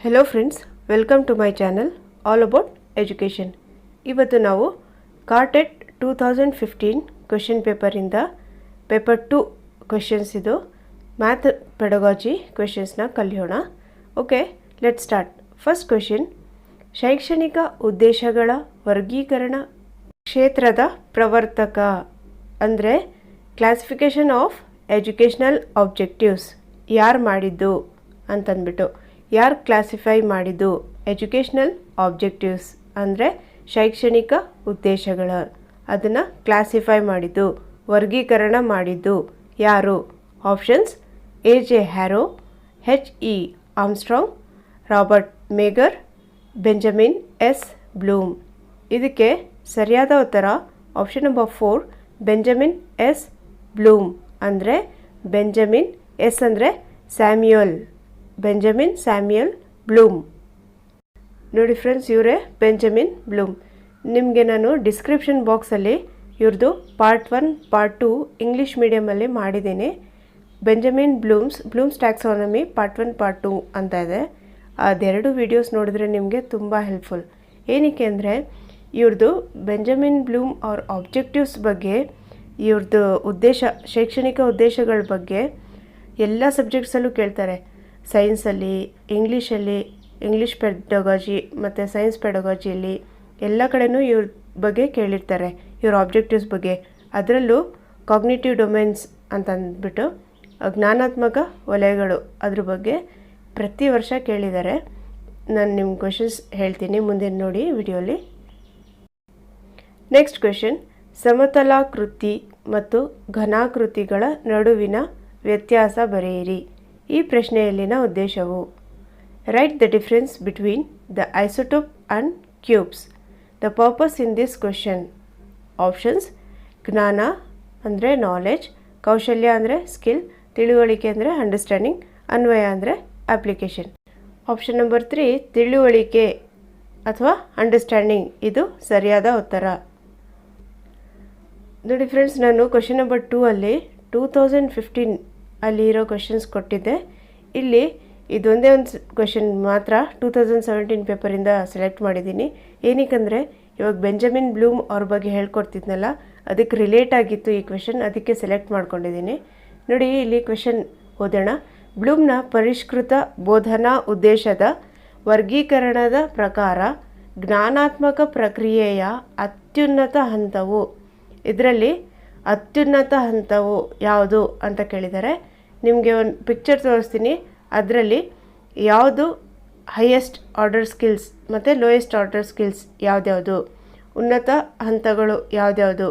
Hello friends, welcome to my channel all about education. ಇವತ್ತು ನಾವು KARTET 2015 question ಪೇಪರಿಂದ paper 2 questions ಇದು ಮ್ಯಾಥ್ ಪೆಡಗಾಜಿ ಕ್ವೆಶನ್ಸ್ನ ಕಲಿಯೋಣ. Okay, let start. First question, ಶೈಕ್ಷಣಿಕ ಉದ್ದೇಶಗಳ ವರ್ಗೀಕರಣ ಕ್ಷೇತ್ರದ ಪ್ರವರ್ತಕ ಅಂದರೆ ಕ್ಲಾಸಿಫಿಕೇಷನ್ ಆಫ್ ಎಜುಕೇಷನಲ್ ಆಬ್ಜೆಕ್ಟಿವ್ಸ್ ಯಾರು ಮಾಡಿದ್ದು ಅಂತಂದ್ಬಿಟ್ಟು, ಯಾರು ಕ್ಲಾಸಿಫೈ ಮಾಡಿದ್ದು ಎಜುಕೇಷ್ನಲ್ ಆಬ್ಜೆಕ್ಟಿವ್ಸ್ ಅಂದರೆ ಶೈಕ್ಷಣಿಕ ಉದ್ದೇಶಗಳ, ಅದನ್ನು ಕ್ಲಾಸಿಫೈ ಮಾಡಿದ್ದು, ವರ್ಗೀಕರಣ ಮಾಡಿದ್ದು ಯಾರು? Options: A.J. Harrow, H.E. Armstrong, Robert Mager, Benjamin S Bloom. ಇದಕ್ಕೆ ಸರಿಯಾದ ಉತ್ತರ option number 4, Benjamin S Bloom. ಅಂದರೆ ಬೆಂಜಮಿನ್ ಎಸ್ ಅಂದರೆ ಸ್ಯಾಮ್ಯುಯಲ್, ಬೆಂಜಮಿನ್ ಸ್ಯಾಮ್ಯುಯಲ್ ಬ್ಲೂಮ್. ನೋಡಿ ಫ್ರೆಂಡ್ಸ್, ಇವರೇ ಬೆಂಜಮಿನ್ ಬ್ಲೂಮ್. ನಿಮಗೆ ನಾನು ಡಿಸ್ಕ್ರಿಪ್ಷನ್ ಬಾಕ್ಸಲ್ಲಿ ಇವ್ರದ್ದು ಪಾರ್ಟ್ 1 ಪಾರ್ಟ್ 2 ಇಂಗ್ಲೀಷ್ ಮೀಡಿಯಮಲ್ಲಿ ಮಾಡಿದ್ದೀನಿ. Benjamin Bloom's taxonomy part 1 part 2 ಅಂತ ಇದೆ. ಅದೆರಡು ವೀಡಿಯೋಸ್ ನೋಡಿದ್ರೆ ನಿಮಗೆ ತುಂಬ ಹೆಲ್ಪ್ಫುಲ್. ಏನಕ್ಕೆ ಅಂದರೆ ಇವ್ರದ್ದು ಬೆಂಜಮಿನ್ ಬ್ಲೂಮ್ ಅವ್ರ ಆಬ್ಜೆಕ್ಟಿವ್ಸ್ ಬಗ್ಗೆ, ಇವ್ರದ್ದು ಉದ್ದೇಶ, ಶೈಕ್ಷಣಿಕ ಉದ್ದೇಶಗಳ ಬಗ್ಗೆ ಎಲ್ಲ ಸಬ್ಜೆಕ್ಟ್ಸಲ್ಲೂ ಕೇಳ್ತಾರೆ. ಸೈನ್ಸಲ್ಲಿ, ಇಂಗ್ಲೀಷಲ್ಲಿ, ಇಂಗ್ಲೀಷ್ ಪೆಡಗಾಜಿ ಮತ್ತು ಸೈನ್ಸ್ ಪೆಡಗಾಜಿಯಲ್ಲಿ ಎಲ್ಲ ಕಡೆನೂ ಇವ್ರ ಬಗ್ಗೆ ಕೇಳಿರ್ತಾರೆ, ಇವ್ರ ಆಬ್ಜೆಕ್ಟಿವ್ಸ್ ಬಗ್ಗೆ. ಅದರಲ್ಲೂ ಕಾಗ್ನಿಟಿವ್ ಡೊಮೇನ್ಸ್ ಅಂತ ಅಂದ್ಬಿಟ್ಟು ಜ್ಞಾನಾತ್ಮಕ ವಲಯಗಳು, ಅದ್ರ ಬಗ್ಗೆ ಪ್ರತಿ ವರ್ಷ ಕೇಳಿದ್ದಾರೆ. ನಾನು ನಿಮ್ಮ ಕ್ವೆಶನ್ಸ್ ಹೇಳ್ತೀನಿ, ಮುಂದೆ ನೋಡಿ ವಿಡಿಯೋಲಿ. ನೆಕ್ಸ್ಟ್ ಕ್ವೆಶನ್, ಸಮತಲಾಕೃತಿ ಮತ್ತು ಘನಾಕೃತಿಗಳ ನಡುವಿನ ವ್ಯತ್ಯಾಸ ಬರೆಯಿರಿ. ಈ ಪ್ರಶ್ನೆಯಲ್ಲಿನ ಉದ್ದೇಶವು: right the difference between the isotope and cubes. The purpose in this question. Options: ಜ್ಞಾನ ಅಂದರೆ ನಾಲೆಜ್, ಕೌಶಲ್ಯ ಅಂದರೆ ಸ್ಕಿಲ್, ತಿಳುವಳಿಕೆ ಅಂದರೆ ಅಂಡರ್ಸ್ಟ್ಯಾಂಡಿಂಗ್, ಅನ್ವಯ ಅಂದರೆ ಅಪ್ಲಿಕೇಶನ್. ಆಪ್ಷನ್ ನಂಬರ್ 3 ತಿಳುವಳಿಕೆ ಅಥವಾ ಅಂಡರ್ಸ್ಟ್ಯಾಂಡಿಂಗ್, ಇದು ಸರಿಯಾದ ಉತ್ತರ. ನೋಡಿ ಫ್ರೆಂಡ್ಸ್, ನಾನು ಕ್ವೆಶನ್ ನಂಬರ್ 2 ಅಲ್ಲಿ 2015 ಅಲ್ಲಿ ಇರೋ ಕ್ವೆಶನ್ಸ್ ಕೊಟ್ಟಿದ್ದೆ. ಇಲ್ಲಿ ಇದೊಂದೇ ಒಂದು ಕ್ವೆಶನ್ ಮಾತ್ರ 2017 ಪೇಪರಿಂದ ಸೆಲೆಕ್ಟ್ ಮಾಡಿದ್ದೀನಿ. ಏನಕ್ಕಂದರೆ ಇವಾಗ ಬೆಂಜಮಿನ್ ಬ್ಲೂಮ್ ಅವ್ರ ಬಗ್ಗೆ ಹೇಳ್ಕೊಡ್ತಿದ್ನಲ್ಲ, ಅದಕ್ಕೆ ರಿಲೇಟ್ ಆಗಿತ್ತು ಈ ಕ್ವೆಶನ್, ಅದಕ್ಕೆ ಸೆಲೆಕ್ಟ್ ಮಾಡ್ಕೊಂಡಿದ್ದೀನಿ. ನೋಡಿ, ಇಲ್ಲಿ ಕ್ವೆಶನ್ ಓದೋಣ. ಬ್ಲೂಮ್ನ ಪರಿಷ್ಕೃತ ಬೋಧನಾ ಉದ್ದೇಶದ ವರ್ಗೀಕರಣದ ಪ್ರಕಾರ ಜ್ಞಾನಾತ್ಮಕ ಪ್ರಕ್ರಿಯೆಯ ಅತ್ಯುನ್ನತ ಹಂತವು, ಇದರಲ್ಲಿ ಅತ್ಯುನ್ನತ ಹಂತವು ಯಾವುದು ಅಂತ ಕೇಳಿದ್ದಾರೆ. ನಿಮಗೆ ಒಂದು ಪಿಕ್ಚರ್ ತೋರಿಸ್ತೀನಿ, ಅದರಲ್ಲಿ ಯಾವುದು ಹೈಯೆಸ್ಟ್ ಆರ್ಡರ್ ಸ್ಕಿಲ್ಸ್ ಮತ್ತು ಲೋಯೆಸ್ಟ್ ಆರ್ಡರ್ ಸ್ಕಿಲ್ಸ್ ಯಾವ್ದ್ಯಾವುದು, ಉನ್ನತ ಹಂತಗಳು ಯಾವ್ದ್ಯಾವುದು,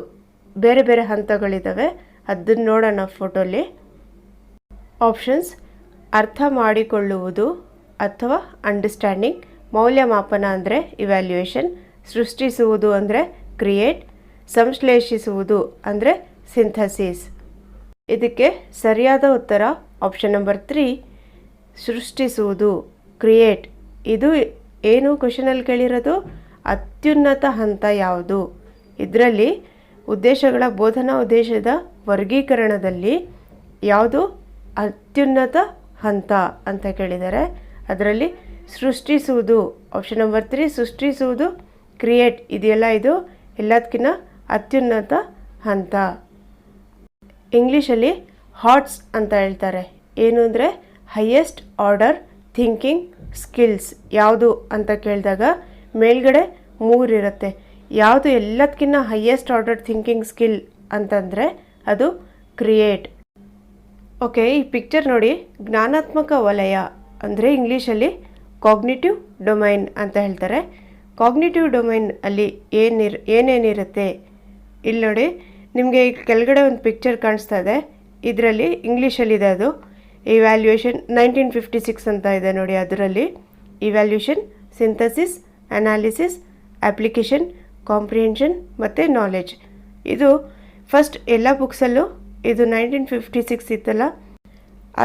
ಬೇರೆ ಬೇರೆ ಹಂತಗಳಿದ್ದಾವೆ, ಅದನ್ನು ನೋಡೋಣ ಫೋಟೋಲಿ. ಆಪ್ಷನ್ಸ್: ಅರ್ಥ ಮಾಡಿಕೊಳ್ಳುವುದು ಅಥವಾ ಅಂಡರ್ಸ್ಟ್ಯಾಂಡಿಂಗ್, ಮೌಲ್ಯಮಾಪನ ಅಂದರೆ ಇವ್ಯಾಲ್ಯೂಯೇಷನ್, ಸೃಷ್ಟಿಸುವುದು ಅಂದರೆ ಕ್ರಿಯೇಟ್, ಸಂಶ್ಲೇಷಿಸುವುದು ಅಂದರೆ ಸಿಂಥಸಿಸ್. ಇದಕ್ಕೆ ಸರಿಯಾದ ಉತ್ತರ ಆಪ್ಷನ್ ನಂಬರ್ 3, ಸೃಷ್ಟಿಸುವುದು, ಕ್ರಿಯೇಟ್. ಇದು ಏನು ಕ್ವೆಶನಲ್ಲಿ ಕೇಳಿರೋದು, ಅತ್ಯುನ್ನತ ಹಂತ ಯಾವುದು, ಇದರಲ್ಲಿ ಉದ್ದೇಶಗಳ ಬೋಧನಾ ಉದ್ದೇಶದ ವರ್ಗೀಕರಣದಲ್ಲಿ ಯಾವುದು ಅತ್ಯುನ್ನತ ಹಂತ ಅಂತ ಕೇಳಿದ್ದಾರೆ. ಅದರಲ್ಲಿ ಸೃಷ್ಟಿಸುವುದು, ಆಪ್ಷನ್ ನಂಬರ್ 3 ಸೃಷ್ಟಿಸುವುದು, ಕ್ರಿಯೇಟ್ ಇದೆಯಲ್ಲ, ಇದು ಎಲ್ಲದಕ್ಕಿಂತ ಅತ್ಯುನ್ನತ ಹಂತ. ಇಂಗ್ಲೀಷಲ್ಲಿ ಹಾಟ್ಸ್ ಅಂತ ಹೇಳ್ತಾರೆ. ಏನು ಅಂದರೆ ಹೈಯೆಸ್ಟ್ ಆರ್ಡರ್ ಥಿಂಕಿಂಗ್ ಸ್ಕಿಲ್ಸ್ ಯಾವುದು ಅಂತ ಕೇಳಿದಾಗ ಮೇಲ್ಗಡೆ 3 ಇರುತ್ತೆ. ಯಾವುದು ಎಲ್ಲದಕ್ಕಿಂತ ಹೈಯೆಸ್ಟ್ ಆರ್ಡರ್ ಥಿಂಕಿಂಗ್ ಸ್ಕಿಲ್ ಅಂತಂದರೆ ಅದು ಕ್ರಿಯೇಟ್. ಓಕೆ, ಈ ಪಿಕ್ಚರ್ ನೋಡಿ. ಜ್ಞಾನಾತ್ಮಕ ವಲಯ ಅಂದರೆ ಇಂಗ್ಲೀಷಲ್ಲಿ ಕಾಗ್ನಿಟಿವ್ ಡೊಮೈನ್ ಅಂತ ಹೇಳ್ತಾರೆ. ಕಾಗ್ನಿಟಿವ್ ಡೊಮೈನ್ ಅಲ್ಲಿ ಏನೇನಿರುತ್ತೆ ಇಲ್ಲಿ ನೋಡಿ. ನಿಮಗೆ ಕೆಳಗಡೆ ಒಂದು ಪಿಕ್ಚರ್ ಕಾಣಿಸ್ತಾ ಇದೆ, ಇದರಲ್ಲಿ ಇಂಗ್ಲೀಷಲ್ಲಿದೆ, ಅದು ಇವ್ಯಾಲ್ಯೂಯೇಷನ್ 1956 ಅಂತ ಇದೆ ನೋಡಿ. ಅದರಲ್ಲಿ evaluation, synthesis, analysis, application, comprehension ಮತ್ತು ನಾಲೆಜ್. ಇದು ಫಸ್ಟ್ ಎಲ್ಲ ಬುಕ್ಸಲ್ಲೂ ಇದು 1956 ಇತ್ತಲ್ಲ,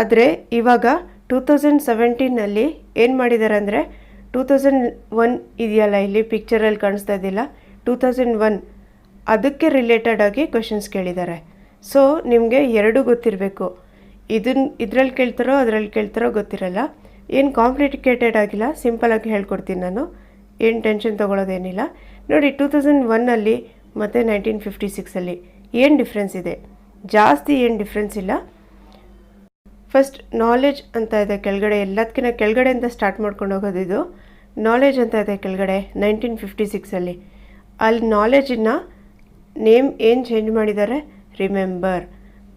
ಆದರೆ ಇವಾಗ 2017ನಲ್ಲಿ ಏನು ಮಾಡಿದ್ದಾರೆ ಅಂದರೆ 2001 ಇದೆಯಲ್ಲ, ಇಲ್ಲಿ ಪಿಕ್ಚರಲ್ಲಿ ಕಾಣಿಸ್ತಾ ಇದೆಯಲ್ಲ, 2001 ಅದಕ್ಕೆ ರಿಲೇಟೆಡ್ ಆಗಿ ಕ್ವೆಶನ್ಸ್ ಕೇಳಿದ್ದಾರೆ. ಸೊ ನಿಮಗೆ ಎರಡು ಗೊತ್ತಿರಬೇಕು, ಇದರಲ್ಲಿ ಕೇಳ್ತಾರೋ ಅದರಲ್ಲಿ ಕೇಳ್ತಾರೋ ಗೊತ್ತಿರಲ್ಲ. ಏನು ಕಾಂಪ್ಲಿಕೇಟೆಡ್ ಆಗಿಲ್ಲ, ಸಿಂಪಲಾಗಿ ಹೇಳ್ಕೊಡ್ತೀನಿ ನಾನು, ಏನು ಟೆನ್ಷನ್ ತೊಗೊಳ್ಳೋದೇನಿಲ್ಲ. ನೋಡಿ 2001 ಮತ್ತು 1956 ಏನು ಡಿಫ್ರೆನ್ಸ್ ಇದೆ? ಜಾಸ್ತಿ ಏನು ಡಿಫ್ರೆನ್ಸ್ ಇಲ್ಲ. ಫಸ್ಟ್ ನಾಲೆಜ್ ಅಂತ ಇದೆ ಕೆಳಗಡೆ, ಎಲ್ಲದಕ್ಕಿಂತ ಕೆಳಗಡೆಯಿಂದ ಸ್ಟಾರ್ಟ್ ಮಾಡ್ಕೊಂಡು ಹೋಗೋದಿದು. ನಾಲೆಜ್ ಅಂತ ಇದೆ ಕೆಳಗಡೆ 1956 ಅಲ್ಲಿ ನಾಲೆಜನ್ನು ನೇಮ್ ಏನು ಚೇಂಜ್ ಮಾಡಿದ್ದಾರೆ? ರಿಮೆಂಬರ್.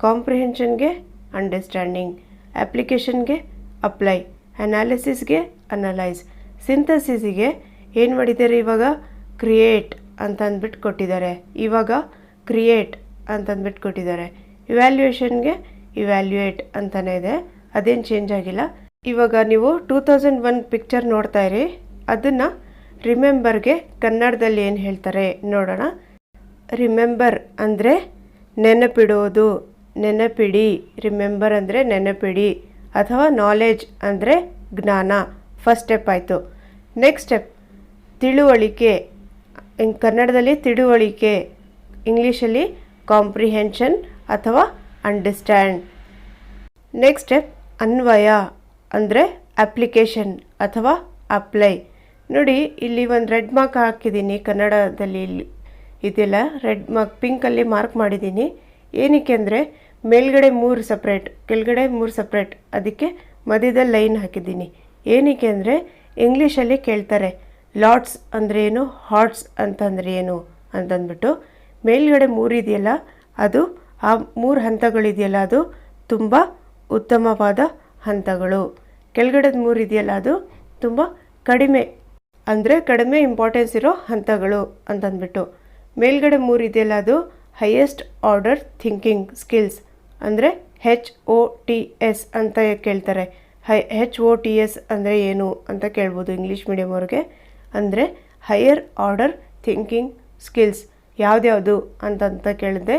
ಕಾಂಪ್ರಿಹೆನ್ಷನ್ಗೆ ಅಂಡರ್ಸ್ಟ್ಯಾಂಡಿಂಗ್, ಅಪ್ಲಿಕೇಶನ್ಗೆ ಅಪ್ಲೈ, ಅನಾಲಿಸಿಸ್ಗೆ ಅನಲೈಸ್, ಸಿಂಥಸಿಸ್ಗೆ ಏನು ಮಾಡಿದ್ದಾರೆ ಇವಾಗ? ಕ್ರಿಯೇಟ್ ಅಂತ ಅಂದ್ಬಿಟ್ಟು ಕೊಟ್ಟಿದ್ದಾರೆ. ಇವಾಗ ಕ್ರಿಯೇಟ್ ಅಂತಂದ್ಬಿಟ್ಟು ಕೊಟ್ಟಿದ್ದಾರೆ. ಇವ್ಯಾಲ್ಯೂಯೇಷನ್ಗೆ ಇವ್ಯಾಲ್ಯೂಯೇಟ್ ಅಂತಲೇ ಇದೆ, ಅದೇನು ಚೇಂಜ್ ಆಗಿಲ್ಲ. ಇವಾಗ ನೀವು 2001 ಪಿಕ್ಚರ್ ನೋಡ್ತಾ ಇರಿ, ಅದನ್ನು ರಿಮೆಂಬರ್ಗೆ ಕನ್ನಡದಲ್ಲಿ ಏನು ಹೇಳ್ತಾರೆ ನೋಡೋಣ. ರಿಮೆಂಬರ್ ಅಂದರೆ ನೆನಪಿಡೋದು, ನೆನಪಿಡಿ. ರಿಮೆಂಬರ್ ಅಂದರೆ ನೆನಪಿಡಿ. ಅಥವಾ ನಾಲೆಜ್ ಅಂದರೆ ಜ್ಞಾನ. ಫಸ್ಟ್ ಸ್ಟೆಪ್ ಆಯಿತು. ನೆಕ್ಸ್ಟ್ ಸ್ಟೆಪ್ ತಿಳುವಳಿಕೆ. ಕನ್ನಡದಲ್ಲಿ ತಿಳುವಳಿಕೆ, ಇಂಗ್ಲೀಷಲ್ಲಿ ಕಾಂಪ್ರಿಹೆನ್ಷನ್ ಅಥವಾ ಅಂಡರ್ಸ್ಟ್ಯಾಂಡ್. ನೆಕ್ಸ್ಟ್ ಸ್ಟೆಪ್ ಅನ್ವಯ ಅಂದರೆ ಅಪ್ಲಿಕೇಶನ್ ಅಥವಾ ಅಪ್ಲೈ. ನೋಡಿ ಇಲ್ಲಿ ಒಂದು ರೆಡ್ ಮಾರ್ಕ್ ಹಾಕಿದ್ದೀನಿ ಕನ್ನಡದಲ್ಲಿ, ಇಲ್ಲಿ ಇದೆಲ್ಲ ರೆಡ್ ಮಾರ್ಕ್ ಪಿಂಕಲ್ಲಿ ಮಾರ್ಕ್ ಮಾಡಿದ್ದೀನಿ. ಏನಕ್ಕೆ ಅಂದರೆ ಮೇಲ್ಗಡೆ 3 ಸಪ್ರೇಟ್, ಕೆಳಗಡೆ 3 ಸಪ್ರೇಟ್, ಅದಕ್ಕೆ ಮಧ್ಯದಲ್ಲಿ ಲೈನ್ ಹಾಕಿದ್ದೀನಿ. ಏನಕ್ಕೆ ಅಂದರೆ ಇಂಗ್ಲೀಷಲ್ಲಿ ಕೇಳ್ತಾರೆ ಲಾಟ್ಸ್ ಅಂದರೆ ಏನು, ಹಾರ್ಟ್ಸ್ ಅಂತಂದರೆ ಏನು ಅಂತಂದ್ಬಿಟ್ಟು. ಮೇಲ್ಗಡೆ 3 ಇದೆಯಲ್ಲ ಅದು, ಆ 3 ಹಂತಗಳಿದೆಯಲ್ಲ ಅದು ತುಂಬ ಉತ್ತಮವಾದ ಹಂತಗಳು. ಕೆಳಗಡೆದು 3 ಇದೆಯಲ್ಲ ಅದು ತುಂಬ ಕಡಿಮೆ, ಅಂದರೆ ಕಡಿಮೆ ಇಂಪಾರ್ಟೆನ್ಸ್ ಇರೋ ಹಂತಗಳು ಅಂತಂದ್ಬಿಟ್ಟು. ಮೇಲ್ಗಡೆ 3 ಇದೆಯಲ್ಲ ಅದು ಹೈಯೆಸ್ಟ್ ಆರ್ಡರ್ ಥಿಂಕಿಂಗ್ ಸ್ಕಿಲ್ಸ್, ಅಂದರೆ HOTS ಅಂತ ಕೇಳ್ತಾರೆ. HOTS ಅಂದರೆ ಏನು ಅಂತ ಕೇಳ್ಬೋದು ಇಂಗ್ಲೀಷ್ ಮೀಡಿಯಮ್ ಅವ್ರಿಗೆ. ಅಂದರೆ ಹೈಯರ್ ಆರ್ಡರ್ ಥಿಂಕಿಂಗ್ ಸ್ಕಿಲ್ಸ್ ಯಾವ್ದ್ಯಾವುದು ಅಂತ ಕೇಳಿದೆ.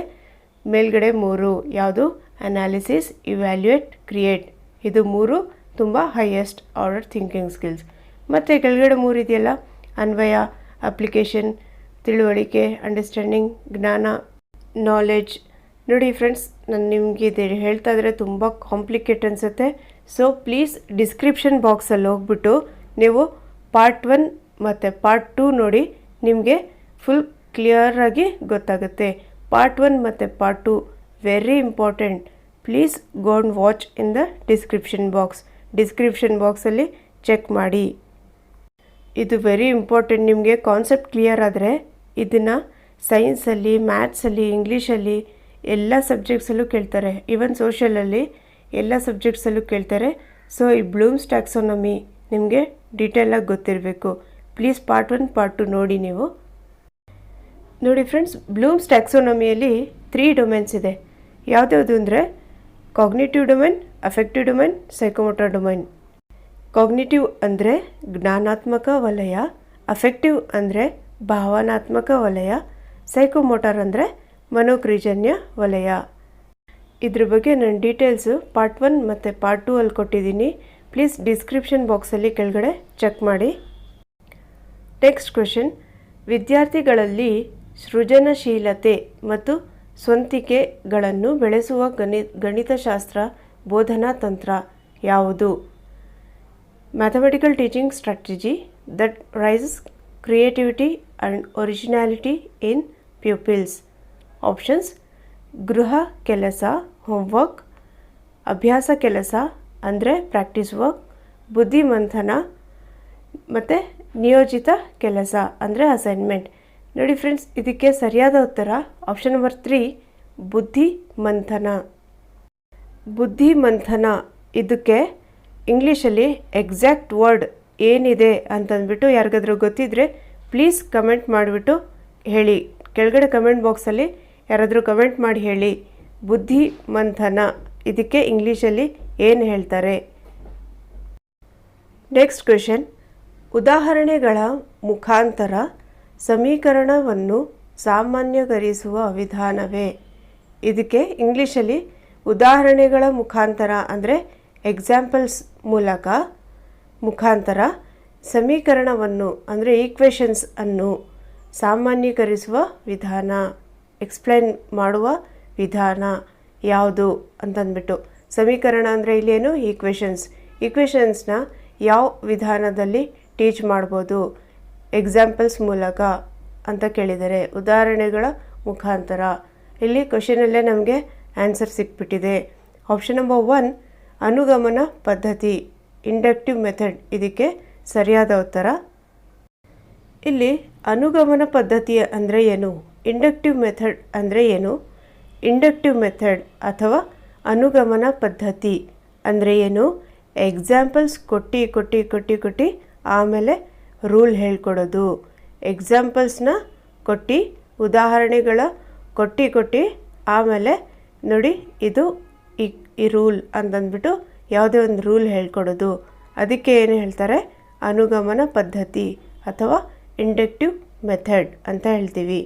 ಮೇಲ್ಗಡೆ 3 ಯಾವುದು? Analysis, evaluate, create. ಇದು 3 ತುಂಬ ಹೈಯೆಸ್ಟ್ ಆರ್ಡರ್ ಥಿಂಕಿಂಗ್ ಸ್ಕಿಲ್ಸ್. ಮತ್ತು ಕೆಳಗಡೆ 3 ಇದೆಯಲ್ಲ, ಅನ್ವಯ, ಅಪ್ಲಿಕೇಶನ್, ತಿಳುವಳಿಕೆ, ಅಂಡರ್ಸ್ಟ್ಯಾಂಡಿಂಗ್, ಜ್ಞಾನ, ನಾಲೆಡ್ಜ್. ನೋಡಿ ಫ್ರೆಂಡ್ಸ್, ನಾನು ನಿಮಗೆ ಇದು ಹೇಳ್ತಾ ಇದ್ರೆ ತುಂಬ ಕಾಂಪ್ಲಿಕೇಟ್ ಅನಿಸುತ್ತೆ. ಸೊ ಪ್ಲೀಸ್ ಡಿಸ್ಕ್ರಿಪ್ಷನ್ ಬಾಕ್ಸಲ್ಲಿ ಹೋಗ್ಬಿಟ್ಟು ನೀವು ಪಾರ್ಟ್ 1 ಮತ್ತು ಪಾರ್ಟ್ 2 ನೋಡಿ, ನಿಮಗೆ ಫುಲ್ ಕ್ಲಿಯರಾಗಿ ಗೊತ್ತಾಗುತ್ತೆ. ಪಾರ್ಟ್ 1 ಮತ್ತು part 2 very important. Please go and watch in the description box. Description ಬಾಕ್ಸಲ್ಲಿ ಚೆಕ್ ಮಾಡಿ. ಇದು ವೆರಿ ಇಂಪಾರ್ಟೆಂಟ್. ನಿಮಗೆ ಕಾನ್ಸೆಪ್ಟ್ ಕ್ಲಿಯರ್ ಆದರೆ ಇದನ್ನು ಸೈನ್ಸಲ್ಲಿ, ಮ್ಯಾಥ್ಸಲ್ಲಿ, ಇಂಗ್ಲೀಷಲ್ಲಿ ಎಲ್ಲ ಸಬ್ಜೆಕ್ಟ್ಸಲ್ಲೂ ಕೇಳ್ತಾರೆ. ಈವನ್ ಸೋಷಿಯಲಲ್ಲಿ ಎಲ್ಲ ಸಬ್ಜೆಕ್ಟ್ಸಲ್ಲೂ ಕೇಳ್ತಾರೆ. ಸೊ ಈ ಬ್ಲೂಮ್ಸ್ ಟ್ಯಾಕ್ಸಾನಮಿ ನಿಮಗೆ ಡೀಟೇಲಾಗಿ ಗೊತ್ತಿರಬೇಕು. ಪ್ಲೀಸ್ ಪಾರ್ಟ್ 1 ಪಾರ್ಟ್ 2 ನೋಡಿ ನೀವು. ನೋಡಿ ಫ್ರೆಂಡ್ಸ್, ಬ್ಲೂಮ್ಸ್ ಟ್ಯಾಕ್ಸಾನಮಿಯಲ್ಲಿ 3 ಡೊಮೇನ್ಸ್ ಇದೆ. ಯಾವುದ್ಯಾವುದು ಅಂದರೆ cognitive domain, affective domain, psychomotor domain. Cognitive ಅಂದರೆ ಜ್ಞಾನಾತ್ಮಕ ವಲಯ, ಅಫೆಕ್ಟಿವ್ ಅಂದರೆ ಭಾವನಾತ್ಮಕ ವಲಯ, ಸೈಕೋಮೋಟರ್ ಅಂದರೆ ಮನೋಕ್ರಿಯಜನ್ಯ ವಲಯ. ಇದ್ರ ಬಗ್ಗೆ ನಾನು ಡೀಟೇಲ್ಸು ಪಾರ್ಟ್ 1 ಮತ್ತು ಪಾರ್ಟ್ 2 ಅಲ್ಲಿ ಕೊಟ್ಟಿದ್ದೀನಿ. ಪ್ಲೀಸ್ ಡಿಸ್ಕ್ರಿಪ್ಷನ್ ಬಾಕ್ಸಲ್ಲಿ ಕೆಳಗಡೆ ಚೆಕ್ ಮಾಡಿ. ನೆಕ್ಸ್ಟ್ ಕ್ವೆಶನ್, ವಿದ್ಯಾರ್ಥಿಗಳಲ್ಲಿ ಸೃಜನಶೀಲತೆ ಮತ್ತು ಸ್ವಂತಿಕೆಗಳನ್ನು ಬೆಳೆಸುವ ಗಣಿತಶಾಸ್ತ್ರ ಬೋಧನಾ ತಂತ್ರ ಯಾವುದು? Mathematical teaching strategy that raises creativity and originality in pupils. Options: ಗೃಹ ಕೆಲಸ, ಹೋಮ್ವರ್ಕ್; ಅಭ್ಯಾಸ ಕೆಲಸ ಅಂದರೆ ಪ್ರಾಕ್ಟೀಸ್ ವರ್ಕ್; ಬುದ್ಧಿಮಂಥನ; ಮತ್ತು ನಿಯೋಜಿತ ಕೆಲಸ ಅಂದರೆ ಅಸೈನ್ಮೆಂಟ್. ನೋಡಿ ಫ್ರೆಂಡ್ಸ್, ಇದಕ್ಕೆ ಸರಿಯಾದ ಉತ್ತರ ಆಪ್ಷನ್ ನಂಬರ್ 3 ಬುದ್ಧಿಮಂಥನ. ಬುದ್ಧಿಮಂಥನ ಇದಕ್ಕೆ ಇಂಗ್ಲೀಷಲ್ಲಿ ಎಕ್ಸಾಕ್ಟ್ ವರ್ಡ್ ಏನಿದೆ ಅಂತಂದ್ಬಿಟ್ಟು ಯಾರಿಗಾದ್ರೂ ಗೊತ್ತಿದ್ದರೆ ಪ್ಲೀಸ್ ಕಮೆಂಟ್ ಮಾಡಿಬಿಟ್ಟು ಹೇಳಿ. ಕೆಳಗಡೆ ಕಮೆಂಟ್ ಬಾಕ್ಸಲ್ಲಿ ಯಾರಾದರೂ ಕಮೆಂಟ್ ಮಾಡಿ ಹೇಳಿ, ಬುದ್ಧಿಮಂಥನ ಇದಕ್ಕೆ ಇಂಗ್ಲೀಷಲ್ಲಿ ಏನು ಹೇಳ್ತಾರೆ. ನೆಕ್ಸ್ಟ್ ಕ್ವೆಶನ್, ಉದಾಹರಣೆಗಳ ಮುಖಾಂತರ ಸಮೀಕರಣವನ್ನು ಸಾಮಾನ್ಯೀಕರಿಸುವ ವಿಧಾನವೇ? ಇದಕ್ಕೆ ಇಂಗ್ಲೀಷಲ್ಲಿ ಉದಾಹರಣೆಗಳ ಮುಖಾಂತರ ಅಂದರೆ ಎಕ್ಸಾಂಪಲ್ಸ್ ಮುಖಾಂತರ ಸಮೀಕರಣವನ್ನು ಅಂದರೆ ಈಕ್ವೇಷನ್ಸ್ ಅನ್ನು ಸಾಮಾನ್ಯೀಕರಿಸುವ ವಿಧಾನ, ಎಕ್ಸ್ಪ್ಲೈನ್ ಮಾಡುವ ವಿಧಾನ ಯಾವುದು ಅಂತಂದ್ಬಿಟ್ಟು. ಸಮೀಕರಣ ಅಂದರೆ ಇಲ್ಲೇನು ಈಕ್ವೇಷನ್ಸ್ನ ಯಾವ ವಿಧಾನದಲ್ಲಿ ಟೀಚ್ ಮಾಡ್ಬೋದು ಎಕ್ಸಾಂಪಲ್ಸ್ ಮೂಲಕ ಅಂತ ಕೇಳಿದ್ದಾರೆ, ಉದಾಹರಣೆಗಳ ಮುಖಾಂತರ. ಇಲ್ಲಿ ಕ್ವಶನಲ್ಲೇ ನಮಗೆ ಆನ್ಸರ್ ಸಿಕ್ಬಿಟ್ಟಿದೆ. ಆಪ್ಷನ್ ನಂಬರ್ 1 ಅನುಗಮನ ಪದ್ಧತಿ, ಇಂಡಕ್ಟಿವ್ ಮೆಥಡ್ ಇದಕ್ಕೆ ಸರಿಯಾದ ಉತ್ತರ. ಇಲ್ಲಿ ಅನುಗಮನ ಪದ್ಧತಿ ಅಂದರೆ ಏನು, ಇಂಡಕ್ಟಿವ್ ಮೆಥಡ್ ಅಂದರೆ ಏನು, ಇಂಡಕ್ಟಿವ್ ಮೆಥಡ್ ಅಥವಾ ಅನುಗಮನ ಪದ್ಧತಿ ಅಂದರೆ ಏನು, ಎಕ್ಸಾಂಪಲ್ಸ್ ಕೊಟ್ಟು ಆಮೇಲೆ ರೂಲ್ ಹೇಳ್ಕೊಡೋದು. ಎಕ್ಸಾಂಪಲ್ಸ್ನ ಕೊಟ್ಟು ಉದಾಹರಣೆಗಳ ಕೊಟ್ಟು ಆಮೇಲೆ ನೋಡಿ ಇದು ಈ ರೂಲ್ ಅಂತಂದ್ಬಿಟ್ಟು ಯಾವುದೇ ಒಂದು ರೂಲ್ ಹೇಳ್ಕೊಡೋದು. ಅದಕ್ಕೆ ಏನು ಹೇಳ್ತಾರೆ, ಅನುಗಮನ ಪದ್ಧತಿ ಅಥವಾ ಇಂಡಕ್ಟಿವ್ ಮೆಥಡ್ ಅಂತ ಹೇಳ್ತೀವಿ.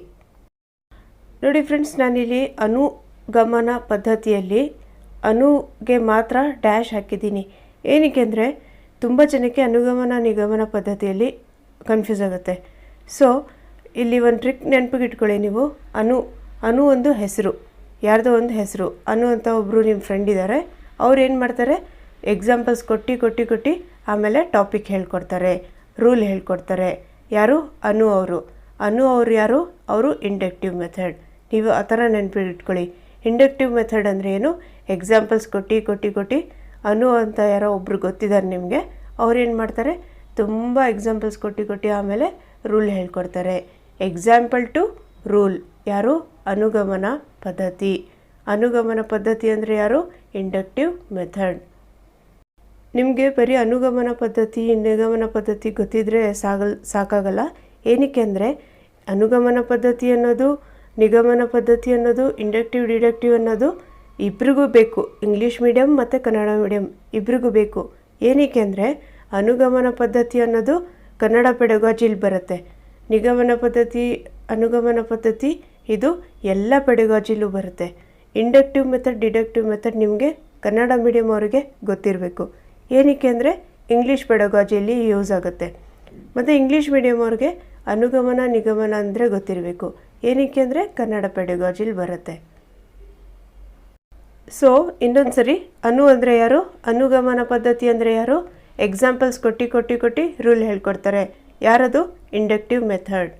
ನೋಡಿ ಫ್ರೆಂಡ್ಸ್, ನಾನಿಲ್ಲಿ ಅನುಗಮನ ಪದ್ಧತಿಯಲ್ಲಿ ಅನುಗೆ ಮಾತ್ರ ಡ್ಯಾಶ್ ಹಾಕಿದ್ದೀನಿ. ಏನಕ್ಕೆ ಅಂದರೆ ತುಂಬ ಜನಕ್ಕೆ ಅನುಗಮನ ನಿಗಮನ ಪದ್ಧತಿಯಲ್ಲಿ ಕನ್ಫ್ಯೂಸ್ ಆಗುತ್ತೆ. ಸೊ ಇಲ್ಲಿ ಒಂದು ಟ್ರಿಕ್ ನೆನಪಿಗೆ ಇಟ್ಕೊಳ್ಳಿ ನೀವು. ಅನು ಒಂದು ಹೆಸರು, ಯಾರ್ದೋ ಒಂದು ಹೆಸರು, ಅನು ಅಂತ ಒಬ್ಬರು ನಿಮ್ಮ ಫ್ರೆಂಡ್ ಇದ್ದಾರೆ. ಅವ್ರು ಏನು ಮಾಡ್ತಾರೆ, ಎಕ್ಸಾಂಪಲ್ಸ್ ಕೊಟ್ಟು ಆಮೇಲೆ ಟಾಪಿಕ್ ಹೇಳ್ಕೊಡ್ತಾರೆ, ರೂಲ್ ಹೇಳ್ಕೊಡ್ತಾರೆ. ಯಾರು, ಅನು ಅವರು ಯಾರು, ಅವರು ಇಂಡಕ್ಟಿವ್ ಮೆಥಡ್. ನೀವು ಆ ಥರ ನೆನಪಿಗೆ ಇಟ್ಕೊಳ್ಳಿ. ಇಂಡಕ್ಟಿವ್ ಮೆಥಡ್ ಅಂದರೆ ಏನು, ಎಕ್ಸಾಂಪಲ್ಸ್ ಕೊಟ್ಟು ಅನು ಅಂತ ಯಾರೋ ಒಬ್ರು ಗೊತ್ತಿದ್ದಾರೆ ನಿಮಗೆ, ಅವ್ರು ಏನು ಮಾಡ್ತಾರೆ, ತುಂಬ ಎಕ್ಸಾಂಪಲ್ಸ್ ಕೊಟ್ಟು ಆಮೇಲೆ ರೂಲ್ ಹೇಳ್ಕೊಡ್ತಾರೆ. ಎಕ್ಸಾಂಪಲ್ ಟು ರೂಲ್ ಯಾರು, ಅನುಗಮನ ಪದ್ಧತಿ. ಅನುಗಮನ ಪದ್ಧತಿ ಅಂದರೆ ಯಾರು, ಇಂಡಕ್ಟಿವ್ ಮೆಥಡ್. ನಿಮಗೆ ಬರೀ ಅನುಗಮನ ಪದ್ಧತಿ ನಿಗಮನ ಪದ್ಧತಿ ಗೊತ್ತಿದ್ದರೆ ಸಾಕಾಗಲ್ಲ. ಏನಕ್ಕೆ ಅಂದರೆ ಅನುಗಮನ ಪದ್ಧತಿ ಅನ್ನೋದು, ನಿಗಮನ ಪದ್ಧತಿ ಅನ್ನೋದು, ಇಂಡಕ್ಟಿವ್ ಡಿಡಕ್ಟಿವ್ ಅನ್ನೋದು ಇಬ್ರಿಗೂ ಬೇಕು. ಇಂಗ್ಲೀಷ್ ಮೀಡಿಯಮ್ ಮತ್ತು ಕನ್ನಡ ಮೀಡಿಯಮ್ ಇಬ್ರಿಗೂ ಬೇಕು. ಏನಕ್ಕೆ ಅಂದರೆ ಅನುಗಮನ ಪದ್ಧತಿ ಅನ್ನೋದು ಕನ್ನಡ ಪೆಡಗಾಜಿಲಿ ಬರುತ್ತೆ. ಅನುಗಮನ ಪದ್ಧತಿ ಇದು ಎಲ್ಲ ಪೆಡಗಾಜಿಲೂ ಬರುತ್ತೆ. ಇಂಡಕ್ಟಿವ್ ಮೆಥಡ್ ಡಿಡಕ್ಟಿವ್ ಮೆಥಡ್ ನಿಮಗೆ ಕನ್ನಡ ಮೀಡಿಯಮ್ ಅವರಿಗೆ ಗೊತ್ತಿರಬೇಕು. ಏನಕ್ಕೆ ಅಂದರೆ ಇಂಗ್ಲೀಷ್ ಪೆಡಗಾಜಿಯಲ್ಲಿ ಯೂಸ್ ಆಗುತ್ತೆ. ಮತ್ತು ಇಂಗ್ಲೀಷ್ ಮೀಡಿಯಮ್ ಅವ್ರಿಗೆ ಅನುಗಮನ ನಿಗಮನ ಅಂದರೆ ಗೊತ್ತಿರಬೇಕು. ಏನಕ್ಕೆ ಅಂದರೆ ಕನ್ನಡ ಪೆಡಗಾಜಿಲಿ ಬರುತ್ತೆ. ಸೊ ಇನ್ನೊಂದು ಸರಿ, ಅನು ಅಂದರೆ ಯಾರು, ಅನುಗಮನ ಪದ್ಧತಿ ಅಂದರೆ ಯಾರು, ಎಕ್ಸಾಂಪಲ್ಸ್ ಕೊಟ್ಟು ರೂಲ್ ಹೇಳ್ಕೊಡ್ತಾರೆ. ಯಾರದು, ಇಂಡಕ್ಟಿವ್ ಮೆಥಡ್.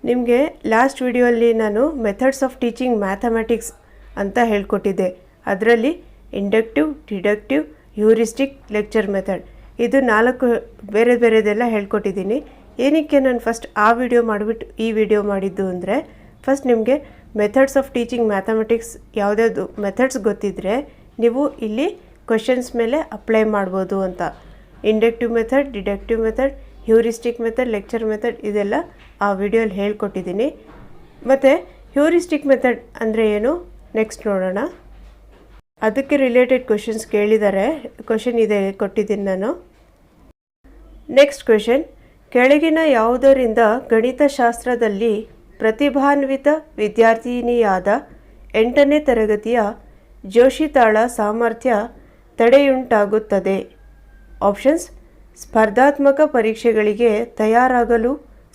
ನಿಮಗೆ ಲಾಸ್ಟ್ ವಿಡಿಯೋಲ್ಲಿ ನಾನು ಮೆಥಡ್ಸ್ ಆಫ್ ಟೀಚಿಂಗ್ ಮ್ಯಾಥಮೆಟಿಕ್ಸ್ ಅಂತ ಹೇಳ್ಕೊಟ್ಟಿದ್ದೆ. ಅದರಲ್ಲಿ inductive, deductive, heuristic, lecture method ಇದು 4 ಬೇರೆದೆಲ್ಲ ಹೇಳ್ಕೊಟ್ಟಿದ್ದೀನಿ. ಏನಕ್ಕೆ ನಾನು ಫಸ್ಟ್ ಆ ವಿಡಿಯೋ ಮಾಡಿಬಿಟ್ಟು ಈ ವಿಡಿಯೋ ಮಾಡಿದ್ದು ಅಂದರೆ, ಫಸ್ಟ್ ನಿಮಗೆ ಮೆಥಡ್ಸ್ ಆಫ್ ಟೀಚಿಂಗ್ ಮ್ಯಾಥಮೆಟಿಕ್ಸ್ ಯಾವುದ್ಯಾವುದು ಮೆಥಡ್ಸ್ ಗೊತ್ತಿದ್ದರೆ ನೀವು ಇಲ್ಲಿ ಕ್ವಶನ್ಸ್ ಮೇಲೆ ಅಪ್ಲೈ ಮಾಡ್ಬೋದು ಅಂತ. Inductive method, deductive method, heuristic method, lecture method ಇದೆಲ್ಲ ಆ ವಿಡಿಯೋಲಿ ಹೇಳ್ಕೊಟ್ಟಿದ್ದೀನಿ. ಮತ್ತು ಹ್ಯೂರಿಸ್ಟಿಕ್ ಮೆಥಡ್ ಅಂದರೆ ಏನು ನೆಕ್ಸ್ಟ್ ನೋಡೋಣ. ಅದಕ್ಕೆ ರಿಲೇಟೆಡ್ ಕ್ವಶನ್ಸ್ ಕೇಳಿದ್ದಾರೆ, ಕ್ವಶನ್ ಇದೆ ಕೊಟ್ಟಿದ್ದೀನಿ ನಾನು. ನೆಕ್ಸ್ಟ್ ಕ್ವಶನ್, ಕೆಳಗಿನ ಯಾವುದರಿಂದ ಗಣಿತಶಾಸ್ತ್ರದಲ್ಲಿ ಪ್ರತಿಭಾನ್ವಿತ ವಿದ್ಯಾರ್ಥಿನಿಯಾದ 8ನೇ ತರಗತಿಯ ಜೋಶಿತಾಳ ಸಾಮರ್ಥ್ಯ ತಡೆಯುಂಟಾಗುತ್ತದೆ? ಆಪ್ಷನ್ಸ್: ಸ್ಪರ್ಧಾತ್ಮಕ ಪರೀಕ್ಷೆಗಳಿಗೆ ತಯಾರಾಗಲು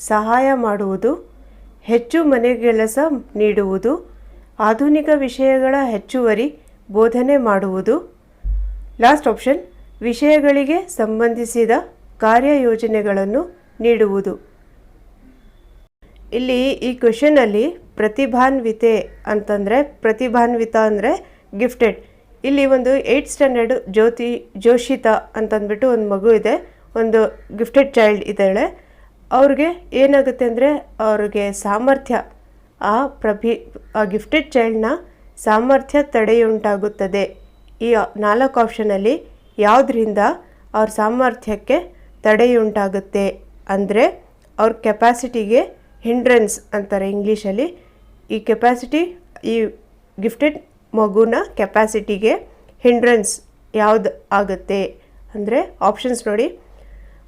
ಸಹಾಯ ಮಾಡುವುದು, ಹೆಚ್ಚು ಮನೆಗೆಲಸ ನೀಡುವುದು, ಆಧುನಿಕ ವಿಷಯಗಳ ಹೆಚ್ಚುವರಿ ಬೋಧನೆ ಮಾಡುವುದು. ಲಾಸ್ಟ್ ಆಪ್ಷನ್, ವಿಷಯಗಳಿಗೆ ಸಂಬಂಧಿಸಿದ ಕಾರ್ಯಯೋಜನೆಗಳನ್ನು ನೀಡುವುದು. ಇಲ್ಲಿ ಈ ಕ್ವೆಶನಲ್ಲಿ ಪ್ರತಿಭಾನ್ವಿತೆ ಅಂತಂದರೆ, ಪ್ರತಿಭಾನ್ವಿತ ಅಂದರೆ ಗಿಫ್ಟೆಡ್. ಇಲ್ಲಿ ಒಂದು 8th ಸ್ಟ್ಯಾಂಡರ್ಡ್ ಜೋಶಿತಾ ಅಂತಂದ್ಬಿಟ್ಟು ಒಂದು ಮಗು ಇದೆ, ಒಂದು ಗಿಫ್ಟೆಡ್ ಚೈಲ್ಡ್ ಇದ್ದಾಳೆ. ಅವ್ರಿಗೆ ಏನಾಗುತ್ತೆ ಅಂದರೆ ಅವ್ರಿಗೆ ಸಾಮರ್ಥ್ಯ, ಆ ಗಿಫ್ಟೆಡ್ ಚೈಲ್ಡ್ನ ಸಾಮರ್ಥ್ಯ ತಡೆಯುಂಟಾಗುತ್ತದೆ. ಈ 4 ಆಪ್ಷನಲ್ಲಿ ಯಾವುದರಿಂದ ಅವ್ರ ಸಾಮರ್ಥ್ಯಕ್ಕೆ ತಡೆಯುಂಟಾಗುತ್ತೆ ಅಂದರೆ, ಅವ್ರ ಕೆಪಾಸಿಟಿಗೆ ಹಿಂಡ್ರೆನ್ಸ್ ಅಂತಾರೆ ಇಂಗ್ಲೀಷಲ್ಲಿ. ಈ ಕೆಪಾಸಿಟಿ, ಈ ಗಿಫ್ಟೆಡ್ ಮಗುನ ಕೆಪಾಸಿಟಿಗೆ ಹಿಂಡ್ರೆನ್ಸ್ ಯಾವುದು ಆಗುತ್ತೆ ಅಂದರೆ ಆಪ್ಷನ್ಸ್ ನೋಡಿ.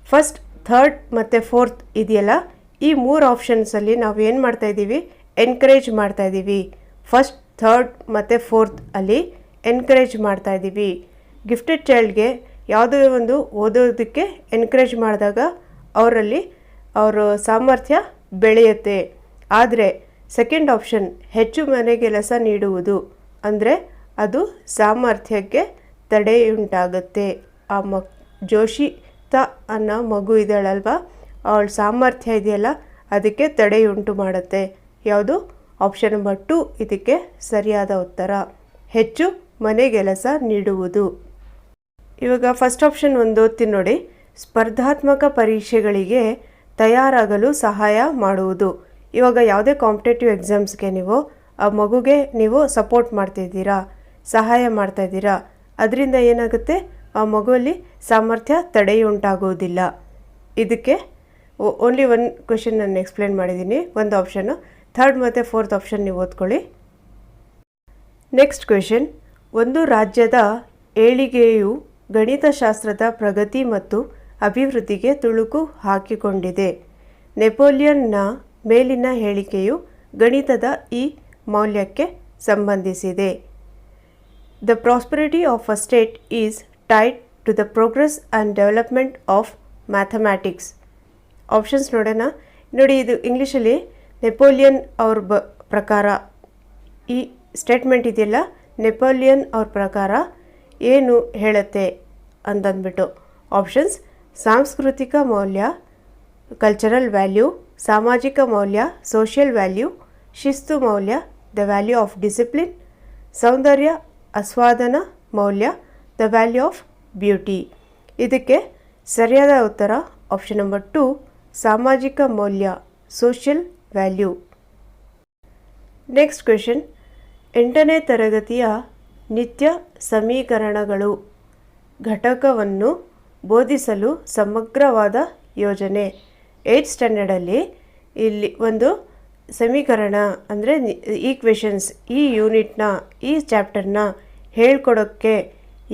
ಫಸ್ಟ್, ಥರ್ಡ್ ಮತ್ತು ಫೋರ್ತ್ ಇದೆಯಲ್ಲ, ಈ 3 ಆಪ್ಷನ್ಸಲ್ಲಿ ನಾವು ಏನು ಮಾಡ್ತಾಯಿದ್ದೀವಿ, ಎನ್ಕರೇಜ್ ಮಾಡ್ತಾಯಿದ್ದೀವಿ. ಫಸ್ಟ್, ಥರ್ಡ್ ಮತ್ತು ಫೋರ್ತ್ ಅಲ್ಲಿ ಎನ್ಕರೇಜ್ ಮಾಡ್ತಾಯಿದ್ದೀವಿ. ಗಿಫ್ಟೆಡ್ ಚೈಲ್ಡ್ಗೆ ಯಾವುದೋ ಒಂದು ಓದೋದಕ್ಕೆ ಎನ್ಕರೇಜ್ ಮಾಡಿದಾಗ ಅವರಲ್ಲಿ ಅವರ ಸಾಮರ್ಥ್ಯ ಬೆಳೆಯುತ್ತೆ. ಆದರೆ ಸೆಕೆಂಡ್ ಆಪ್ಷನ್, ಹೆಚ್ಚು ಮನೆಗೆಲಸ ನೀಡುವುದು ಅಂದರೆ ಅದು ಸಾಮರ್ಥ್ಯಕ್ಕೆ ತಡೆಯುಂಟಾಗುತ್ತೆ. ಜೋಶಿತಾ ಅನ್ನೋ ಮಗು ಇದ್ದಾಳಲ್ವ, ಅವಳ ಸಾಮರ್ಥ್ಯ ಇದೆಯಲ್ಲ ಅದಕ್ಕೆ ತಡೆಯುಂಟು ಮಾಡುತ್ತೆ. ಯಾವುದು? ಆಪ್ಷನ್ ನಂಬರ್ 2 ಇದಕ್ಕೆ ಸರಿಯಾದ ಉತ್ತರ. ಹೆಚ್ಚು ಮನೆಗೆಲಸ ನೀಡುವುದು. ಇವಾಗ ಫಸ್ಟ್ ಆಪ್ಷನ್ ಒಂದು ಓದ್ತೀನಿ ನೋಡಿ. ಸ್ಪರ್ಧಾತ್ಮಕ ಪರೀಕ್ಷೆಗಳಿಗೆ ತಯಾರಾಗಲು ಸಹಾಯ ಮಾಡುವುದು. ಇವಾಗ ಯಾವುದೇ ಕಾಂಪಿಟೇಟಿವ್ ಎಕ್ಸಾಮ್ಸ್ಗೆ ನೀವು ಆ ಮಗುಗೆ ನೀವು ಸಪೋರ್ಟ್ ಮಾಡ್ತಾಯಿದ್ದೀರಾ, ಸಹಾಯ ಮಾಡ್ತಾಯಿದ್ದೀರಾ, ಅದರಿಂದ ಏನಾಗುತ್ತೆ, ಆ ಮಗುವಲ್ಲಿ ಸಾಮರ್ಥ್ಯ ತಡೆಯುಂಟಾಗುವುದಿಲ್ಲ. ಇದಕ್ಕೆ ಓನ್ಲಿ ಒಂದು ಕ್ವೆಶನ್ ನಾನು ಎಕ್ಸ್ಪ್ಲೇನ್ ಮಾಡಿದ್ದೀನಿ, ಒಂದು ಆಪ್ಷನ್ನು. ಥರ್ಡ್ ಮತ್ತು ಫೋರ್ತ್ ಆಪ್ಷನ್ ನೀವು ಓದ್ಕೊಳ್ಳಿ. Next question. ಒಂದು ರಾಜ್ಯದ ಏಳಿಗೆಯು ಗಣಿತಶಾಸ್ತ್ರದ ಪ್ರಗತಿ ಮತ್ತು ಅಭಿವೃದ್ಧಿಗೆ ತುಳುಕು ಹಾಕಿಕೊಂಡಿದೆ. ನೆಪೋಲಿಯನ್ನ ಮೇಲಿನ ಹೇಳಿಕೆಯು ಗಣಿತದ ಈ ಮೌಲ್ಯಕ್ಕೆ ಸಂಬಂಧಿಸಿದೆ. The prosperity of a state is tied to the progress and development of mathematics. Options ನೋಡೋಣ. ನೋಡಿ, ಇದು ಇಂಗ್ಲೀಷಲ್ಲಿ ನೆಪೋಲಿಯನ್ ಅವ್ರ ಪ್ರಕಾರ ಈ ಸ್ಟೇಟ್ಮೆಂಟ್ ಇದೆಯಲ್ಲ, ನೆಪೋಲಿಯನ್ ಅವ್ರ ಪ್ರಕಾರ ಏನು ಹೇಳುತ್ತೆ ಅಂತಂದ್ಬಿಟ್ಟು. ಆಪ್ಷನ್ಸ್: ಸಾಂಸ್ಕೃತಿಕ ಮೌಲ್ಯ, ಕಲ್ಚರಲ್ ವ್ಯಾಲ್ಯೂ, ಸಾಮಾಜಿಕ ಮೌಲ್ಯ, ಸೋಷಿಯಲ್ ವ್ಯಾಲ್ಯೂ, ಶಿಸ್ತು ಮೌಲ್ಯ, ದ ವ್ಯಾಲ್ಯೂ ಆಫ್ ಡಿಸಿಪ್ಲಿನ್, ಸೌಂದರ್ಯ ಆಸ್ವಾದನ ಮೌಲ್ಯ, ದ ವ್ಯಾಲ್ಯೂ ಆಫ್ ಬ್ಯೂಟಿ. ಇದಕ್ಕೆ ಸರಿಯಾದ ಉತ್ತರ ಆಪ್ಷನ್ ನಂಬರ್ 2, ಸಾಮಾಜಿಕ ಮೌಲ್ಯ, ಸೋಷಿಯಲ್ ವ್ಯಾಲ್ಯೂ. Next question. 8ನೇ ತರಗತಿಯ ನಿತ್ಯ ಸಮೀಕರಣಗಳು ಘಟಕವನ್ನು ಬೋಧಿಸಲು ಸಮಗ್ರವಾದ ಯೋಜನೆ. 8th ಸ್ಟ್ಯಾಂಡರ್ಡಲ್ಲಿ ಇಲ್ಲಿ ಒಂದು ಸಮೀಕರಣ ಅಂದರೆ ಈಕ್ವೇಷನ್ಸ್, ಈ ಯೂನಿಟ್ನ, ಈ ಚಾಪ್ಟರ್ನ ಹೇಳ್ಕೊಡೋಕ್ಕೆ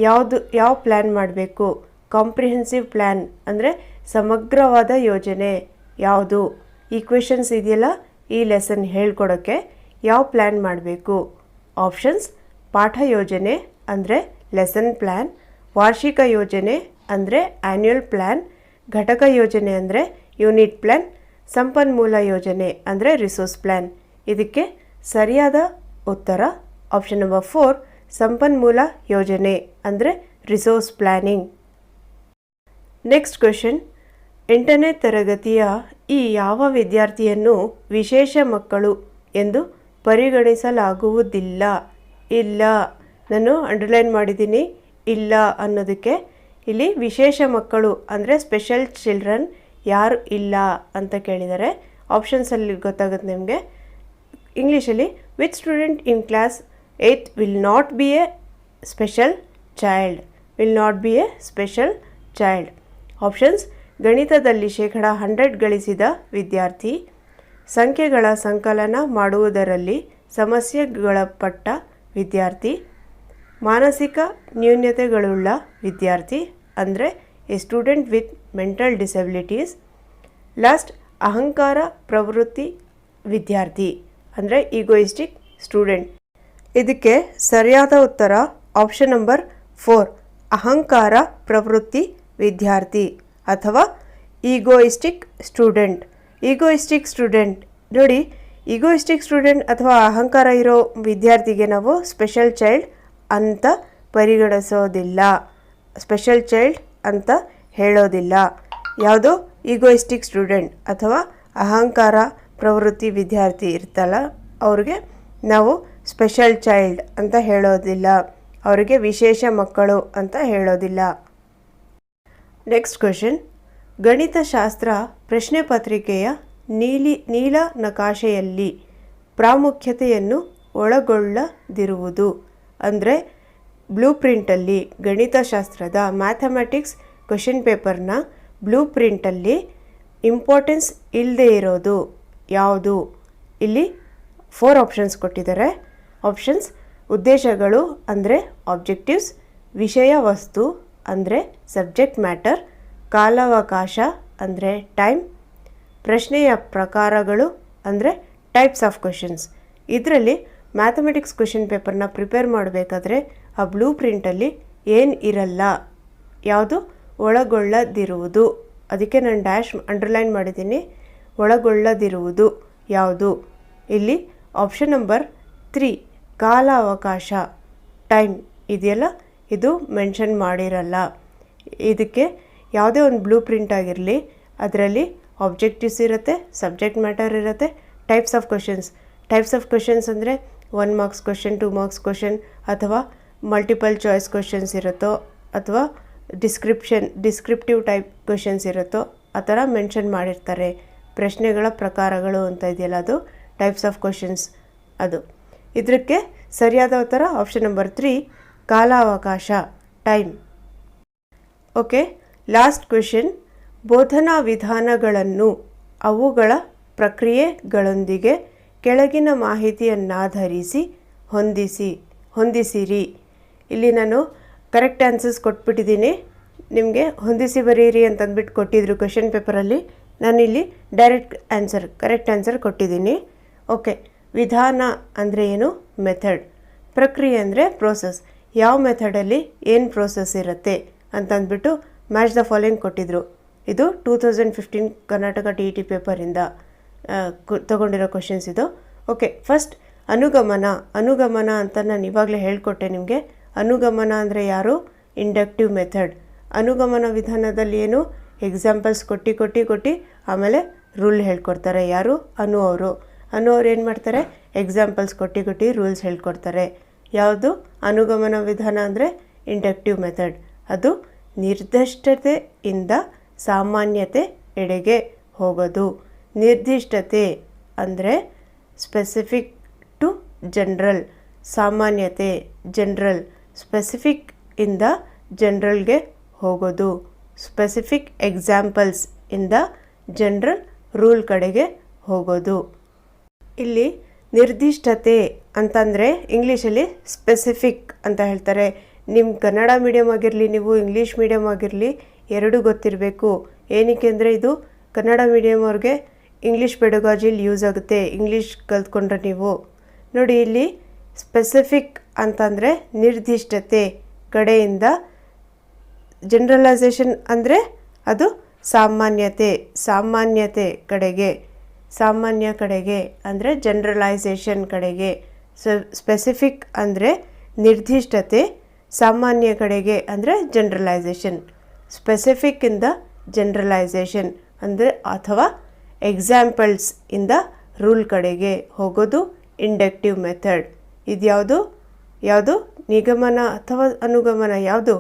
ಯಾವ ಪ್ಲ್ಯಾನ್ ಮಾಡಬೇಕು? ಕಾಂಪ್ರಿಹೆನ್ಸಿವ್ ಪ್ಲ್ಯಾನ್ ಅಂದರೆ ಸಮಗ್ರವಾದ ಯೋಜನೆ ಯಾವುದು? ಈಕ್ವೇಷನ್ಸ್ ಇದೆಯಲ್ಲ, ಈ ಲೆಸನ್ ಹೇಳ್ಕೊಡೋಕ್ಕೆ ಯಾವ ಪ್ಲ್ಯಾನ್ ಮಾಡಬೇಕು? ಆಪ್ಷನ್ಸ್: ಪಾಠ ಯೋಜನೆ ಅಂದರೆ ಲೆಸನ್ ಪ್ಲ್ಯಾನ್, ವಾರ್ಷಿಕ ಯೋಜನೆ ಅಂದರೆ ಆ್ಯನ್ಯುಯಲ್ ಪ್ಲ್ಯಾನ್, ಘಟಕ ಯೋಜನೆ ಅಂದರೆ ಯೂನಿಟ್ ಪ್ಲ್ಯಾನ್, ಸಂಪನ್ಮೂಲ ಯೋಜನೆ ಅಂದರೆ ರಿಸೋರ್ಸ್ ಪ್ಲ್ಯಾನ್. ಇದಕ್ಕೆ ಸರಿಯಾದ ಉತ್ತರ ಆಪ್ಷನ್ ನಂಬರ್ 4, ಸಂಪನ್ಮೂಲ ಯೋಜನೆ ಅಂದರೆ ರಿಸೋರ್ಸ್ ಪ್ಲ್ಯಾನಿಂಗ್. Next question. 8ನೇ ತರಗತಿಯ ಈ ಯಾವ ವಿದ್ಯಾರ್ಥಿಯನ್ನು ವಿಶೇಷ ಮಕ್ಕಳು ಎಂದು ಪರಿಗಣಿಸಲಾಗುವುದಿಲ್ಲ? ಇಲ್ಲ, ನಾನು ಅಂಡರ್ಲೈನ್ ಮಾಡಿದ್ದೀನಿ ಇಲ್ಲ ಅನ್ನೋದಕ್ಕೆ. ಇಲ್ಲಿ ವಿಶೇಷ ಮಕ್ಕಳು ಅಂದರೆ ಸ್ಪೆಷಲ್ ಚಿಲ್ಡ್ರನ್ ಯಾರು ಇಲ್ಲ ಅಂತ ಕೇಳಿದ್ದಾರೆ. ಆಪ್ಷನ್ಸಲ್ಲಿ ಗೊತ್ತಾಗುತ್ತೆ ನಿಮಗೆ. ಇಂಗ್ಲೀಷಲ್ಲಿ which student in class 8th will not be A special child, will not be A special child. Options: ಗಣಿತದಲ್ಲಿ 100% ಗಳಿಸಿದ ವಿದ್ಯಾರ್ಥಿ, ಸಂಖ್ಯೆಗಳ ಸಂಕಲನ ಮಾಡುವುದರಲ್ಲಿ ಸಮಸ್ಯೆಗೊಳಪಟ್ಟ ವಿದ್ಯಾರ್ಥಿ, ಮಾನಸಿಕ ನ್ಯೂನತೆಗಳುಳ್ಳ ವಿದ್ಯಾರ್ಥಿ ಅಂದರೆ A student with mental disabilities, last ಅಹಂಕಾರ ಪ್ರವೃತ್ತಿ ವಿದ್ಯಾರ್ಥಿ ಅಂದರೆ ಈಗೋಯಿಸ್ಟಿಕ್ ಸ್ಟೂಡೆಂಟ್. ಇದಕ್ಕೆ ಸರಿಯಾದ ಉತ್ತರ ಆಪ್ಷನ್ ನಂಬರ್ 4, ಅಹಂಕಾರ ಪ್ರವೃತ್ತಿ ವಿದ್ಯಾರ್ಥಿ ಅಥವಾ ಈಗೋಯಿಸ್ಟಿಕ್ ಸ್ಟೂಡೆಂಟ್. ಈಗೋಯಿಸ್ಟಿಕ್ ಸ್ಟೂಡೆಂಟ್ ನೋಡಿ, ಈಗೋಯಿಸ್ಟಿಕ್ ಸ್ಟೂಡೆಂಟ್ ಅಥವಾ ಅಹಂಕಾರ ಇರೋ ವಿದ್ಯಾರ್ಥಿಗೆ ನಾವು ಸ್ಪೆಷಲ್ ಚೈಲ್ಡ್ ಅಂತ ಪರಿಗಣಿಸೋದಿಲ್ಲ, ಸ್ಪೆಷಲ್ ಚೈಲ್ಡ್ ಅಂತ ಹೇಳೋದಿಲ್ಲ. ಯಾವುದೋ ಈಗೋಯಿಸ್ಟಿಕ್ ಸ್ಟೂಡೆಂಟ್ ಅಥವಾ ಅಹಂಕಾರ ಪ್ರವೃತ್ತಿ ವಿದ್ಯಾರ್ಥಿ ಇರ್ತಲ್ಲ, ಅವ್ರಿಗೆ ನಾವು ಸ್ಪೆಷಲ್ ಚೈಲ್ಡ್ ಅಂತ ಹೇಳೋದಿಲ್ಲ, ಅವರಿಗೆ ವಿಶೇಷ ಮಕ್ಕಳು ಅಂತ ಹೇಳೋದಿಲ್ಲ. Next question. ಗಣಿತಶಾಸ್ತ್ರ ಪ್ರಶ್ನೆ ಪತ್ರಿಕೆಯ ನೀಲ ನಕಾಶೆಯಲ್ಲಿ ಪ್ರಾಮುಖ್ಯತೆಯನ್ನು ಒಳಗೊಳ್ಳದಿರುವುದು ಅಂದರೆ ಬ್ಲೂ ಪ್ರಿಂಟಲ್ಲಿ, ಗಣಿತಶಾಸ್ತ್ರದ ಮ್ಯಾಥಮೆಟಿಕ್ಸ್ ಕ್ವೆಶನ್ ಪೇಪರ್ನ ಬ್ಲೂ ಪ್ರಿಂಟಲ್ಲಿ ಇಂಪಾರ್ಟೆನ್ಸ್ ಇಲ್ಲದೆ ಇರೋದು ಯಾವುದು? ಇಲ್ಲಿ 4 ಆಪ್ಷನ್ಸ್ ಕೊಟ್ಟಿದ್ದಾರೆ. ಆಪ್ಷನ್ಸ್: ಉದ್ದೇಶಗಳು ಅಂದರೆ ಆಬ್ಜೆಕ್ಟಿವ್ಸ್, ವಿಷಯ ವಸ್ತು ಅಂದರೆ ಸಬ್ಜೆಕ್ಟ್ ಮ್ಯಾಟರ್, ಕಾಲಾವಕಾಶ ಅಂದರೆ ಟೈಮ್, ಪ್ರಶ್ನೆಯ ಪ್ರಕಾರಗಳು ಅಂದರೆ ಟೈಪ್ಸ್ ಆಫ್ ಕ್ವೆಶನ್ಸ್. ಇದರಲ್ಲಿ ಮ್ಯಾಥಮೆಟಿಕ್ಸ್ ಕ್ವೆಶನ್ ಪೇಪರ್ನ ಪ್ರಿಪೇರ್ ಮಾಡಬೇಕಾದ್ರೆ ಆ ಬ್ಲೂ ಪ್ರಿಂಟಲ್ಲಿ ಏನು ಇರಲ್ಲ, ಯಾವುದು ಒಳಗೊಳ್ಳದಿರುವುದು. ಅದಕ್ಕೆ ನಾನು ಡ್ಯಾಶ್ ಅಂಡರ್ಲೈನ್ ಮಾಡಿದ್ದೀನಿ, ಒಳಗೊಳ್ಳದಿರುವುದು ಯಾವುದು? ಇಲ್ಲಿ ಆಪ್ಷನ್ ನಂಬರ್ 3, ಕಾಲಾವಕಾಶ ಟೈಮ್ ಇದೆಯಲ್ಲ, ಇದು ಮೆನ್ಷನ್ ಮಾಡಿರಲ್ಲ. ಇದಕ್ಕೆ ಯಾವುದೇ ಒಂದು ಬ್ಲೂ ಪ್ರಿಂಟ್ ಆಗಿರಲಿ ಅದರಲ್ಲಿ ಆಬ್ಜೆಕ್ಟಿವ್ಸ್ ಇರುತ್ತೆ, ಸಬ್ಜೆಕ್ಟ್ ಮ್ಯಾಟರ್ ಇರುತ್ತೆ, ಟೈಪ್ಸ್ ಆಫ್ ಕ್ವಶನ್ಸ್ ಅಂದರೆ 1 ಮಾರ್ಕ್ಸ್ ಕ್ವಶನ್, 2 ಮಾರ್ಕ್ಸ್ ಕ್ವಶನ್ ಅಥವಾ ಮಲ್ಟಿಪಲ್ ಚಾಯ್ಸ್ ಕ್ವಶನ್ಸ್ ಇರುತ್ತೋ ಅಥವಾ ಡಿಸ್ಕ್ರಿಪ್ಟಿವ್ ಟೈಪ್ ಕ್ವಶನ್ಸ್ ಇರುತ್ತೋ ಆ ಥರ ಮೆನ್ಷನ್ ಮಾಡಿರ್ತಾರೆ. ಪ್ರಶ್ನೆಗಳ ಪ್ರಕಾರಗಳು ಅಂತ ಇದೆಯಲ್ಲ ಅದು ಟೈಪ್ಸ್ ಆಫ್ ಕ್ವಶನ್ಸ್. ಅದು ಇದಕ್ಕೆ ಸರಿಯಾದ ಉತ್ತರ ಆಪ್ಷನ್ ನಂಬರ್ 3 ಕಾಲಾವಕಾಶ, ಟೈಮ್. Okay, last question. ಬೋಧನಾ ವಿಧಾನಗಳನ್ನು ಅವುಗಳ ಪ್ರಕ್ರಿಯೆಗಳೊಂದಿಗೆ ಕೆಳಗಿನ ಮಾಹಿತಿಯನ್ನಾಧರಿಸಿ ಹೊಂದಿಸಿರಿ. ಇಲ್ಲಿ ನಾನು ಕರೆಕ್ಟ್ ಆನ್ಸರ್ಸ್ ಕೊಟ್ಬಿಟ್ಟಿದ್ದೀನಿ. ನಿಮಗೆ ಹೊಂದಿಸಿ ಬರೀರಿ ಅಂತಂದ್ಬಿಟ್ಟು ಕೊಟ್ಟಿದ್ರು ಕ್ವೆಶನ್ ಪೇಪರಲ್ಲಿ. ನಾನಿಲ್ಲಿ ಕರೆಕ್ಟ್ ಆನ್ಸರ್ ಕೊಟ್ಟಿದ್ದೀನಿ. ಓಕೆ, ವಿಧಾನ ಅಂದರೆ ಏನು? ಮೆಥಡ್. ಪ್ರಕ್ರಿಯೆ ಅಂದರೆ ಪ್ರೋಸೆಸ್. ಯಾವ ಮೆಥಡಲ್ಲಿ ಏನು ಪ್ರೋಸೆಸ್ ಇರುತ್ತೆ ಅಂತಂದ್ಬಿಟ್ಟು ಮ್ಯಾಚ್ ದ ಫಾಲೋಯಿಂಗ್ ಕೊಟ್ಟಿದ್ರು. ಇದು 2015 ಕರ್ನಾಟಕ TET ಪೇಪರಿಂದ ತಗೊಂಡಿರೋ ಕ್ವಶನ್ಸ್ ಇದು. ಓಕೆ, ಫಸ್ಟ್ ಅನುಗಮನ ಅಂತ ನಾನು ಇವಾಗಲೇ ಹೇಳಿಕೊಟ್ಟೆ ನಿಮಗೆ. ಅನುಗಮನ ಅಂದರೆ ಯಾರು? Inductive method. ಅನುಗಮನ ವಿಧಾನದಲ್ಲಿ ಏನು? ಎಕ್ಸಾಂಪಲ್ಸ್ ಕೊಟ್ಟು ಆಮೇಲೆ ರೂಲ್ ಹೇಳ್ಕೊಡ್ತಾರೆ. ಯಾರು? ಅವ್ರು ಏನು ಮಾಡ್ತಾರೆ? ಎಕ್ಸಾಂಪಲ್ಸ್ ಕೊಟ್ಟು ರೂಲ್ಸ್ ಹೇಳ್ಕೊಡ್ತಾರೆ. ಯಾವುದು ಅನುಗಮನ ವಿಧಾನ ಅಂದರೆ ಇಂಡಕ್ಟಿವ್ ಮೆಥಡ್. ಅದು ನಿರ್ದಿಷ್ಟತೆಯಿಂದ ಸಾಮಾನ್ಯತೆ ಎಡೆಗೆ ಹೋಗೋದು. ನಿರ್ದಿಷ್ಟತೆ ಅಂದರೆ ಸ್ಪೆಸಿಫಿಕ್ ಟು ಜನರಲ್. ಸಾಮಾನ್ಯತೆ ಜನರಲ್. ಸ್ಪೆಸಿಫಿಕ್ ಇಂದ ಜನರಲ್ಗೆ ಹೋಗೋದು. ಸ್ಪೆಸಿಫಿಕ್ ಎಕ್ಸಾಂಪಲ್ಸ್ ಇಂದ ಜನರಲ್ ರೂಲ್ ಕಡೆಗೆ ಹೋಗೋದು. ಇಲ್ಲಿ ನಿರ್ದಿಷ್ಟತೆ ಅಂತಂದರೆ ಇಂಗ್ಲೀಷಲ್ಲಿ ಸ್ಪೆಸಿಫಿಕ್ ಅಂತ ಹೇಳ್ತಾರೆ. ನಿಮ್ಮ ಕನ್ನಡ ಮೀಡಿಯಮ್ ಆಗಿರಲಿ, ನೀವು ಇಂಗ್ಲೀಷ್ ಮೀಡಿಯಮ್ ಆಗಿರಲಿ, ಎರಡೂ ಗೊತ್ತಿರಬೇಕು. ಏನಕ್ಕೆ ಅಂದರೆ ಇದು ಕನ್ನಡ ಮೀಡಿಯಮ್ ಅವ್ರಿಗೆ ಇಂಗ್ಲೀಷ್ ಪೆಡಗಾಜಿಲಿ ಯೂಸ್ ಆಗುತ್ತೆ. ಇಂಗ್ಲೀಷ್ ಕಲ್ತ್ಕೊಂಡ್ರೆ ನೀವು ನೋಡಿ, ಇಲ್ಲಿ ಸ್ಪೆಸಿಫಿಕ್ ಅಂತಂದರೆ ನಿರ್ದಿಷ್ಟತೆ ಕಡೆಯಿಂದ, ಜನರಲೈಸೇಷನ್ ಅಂದರೆ ಅದು ಸಾಮಾನ್ಯತೆ ಕಡೆಗೆ, ಸಾಮಾನ್ಯ ಕಡೆಗೆ ಅಂದರೆ ಜನರಲೈಸೇಷನ್ ಕಡೆಗೆ. ಸ್ಪೆಸಿಫಿಕ್ ಅಂದರೆ ನಿರ್ದಿಷ್ಟತೆ, ಸಾಮಾನ್ಯ ಕಡೆಗೆ ಅಂದರೆ ಜನರಲೈಸೇಷನ್. ಸ್ಪೆಸಿಫಿಕ್ಕಿಂದ ಜನರಲೈಸೇಷನ್ ಅಂದರೆ ಅಥವಾ ಎಕ್ಸಾಂಪಲ್ಸ್ ಇಂದ ರೂಲ್ ಕಡೆಗೆ ಹೋಗೋದು ಇಂಡಕ್ಟಿವ್ ಮೆಥಡ್. ಇದು ಯಾವುದು? ನಿಗಮನ ಅಥವಾ ಅನುಗಮನ? ಯಾವುದು?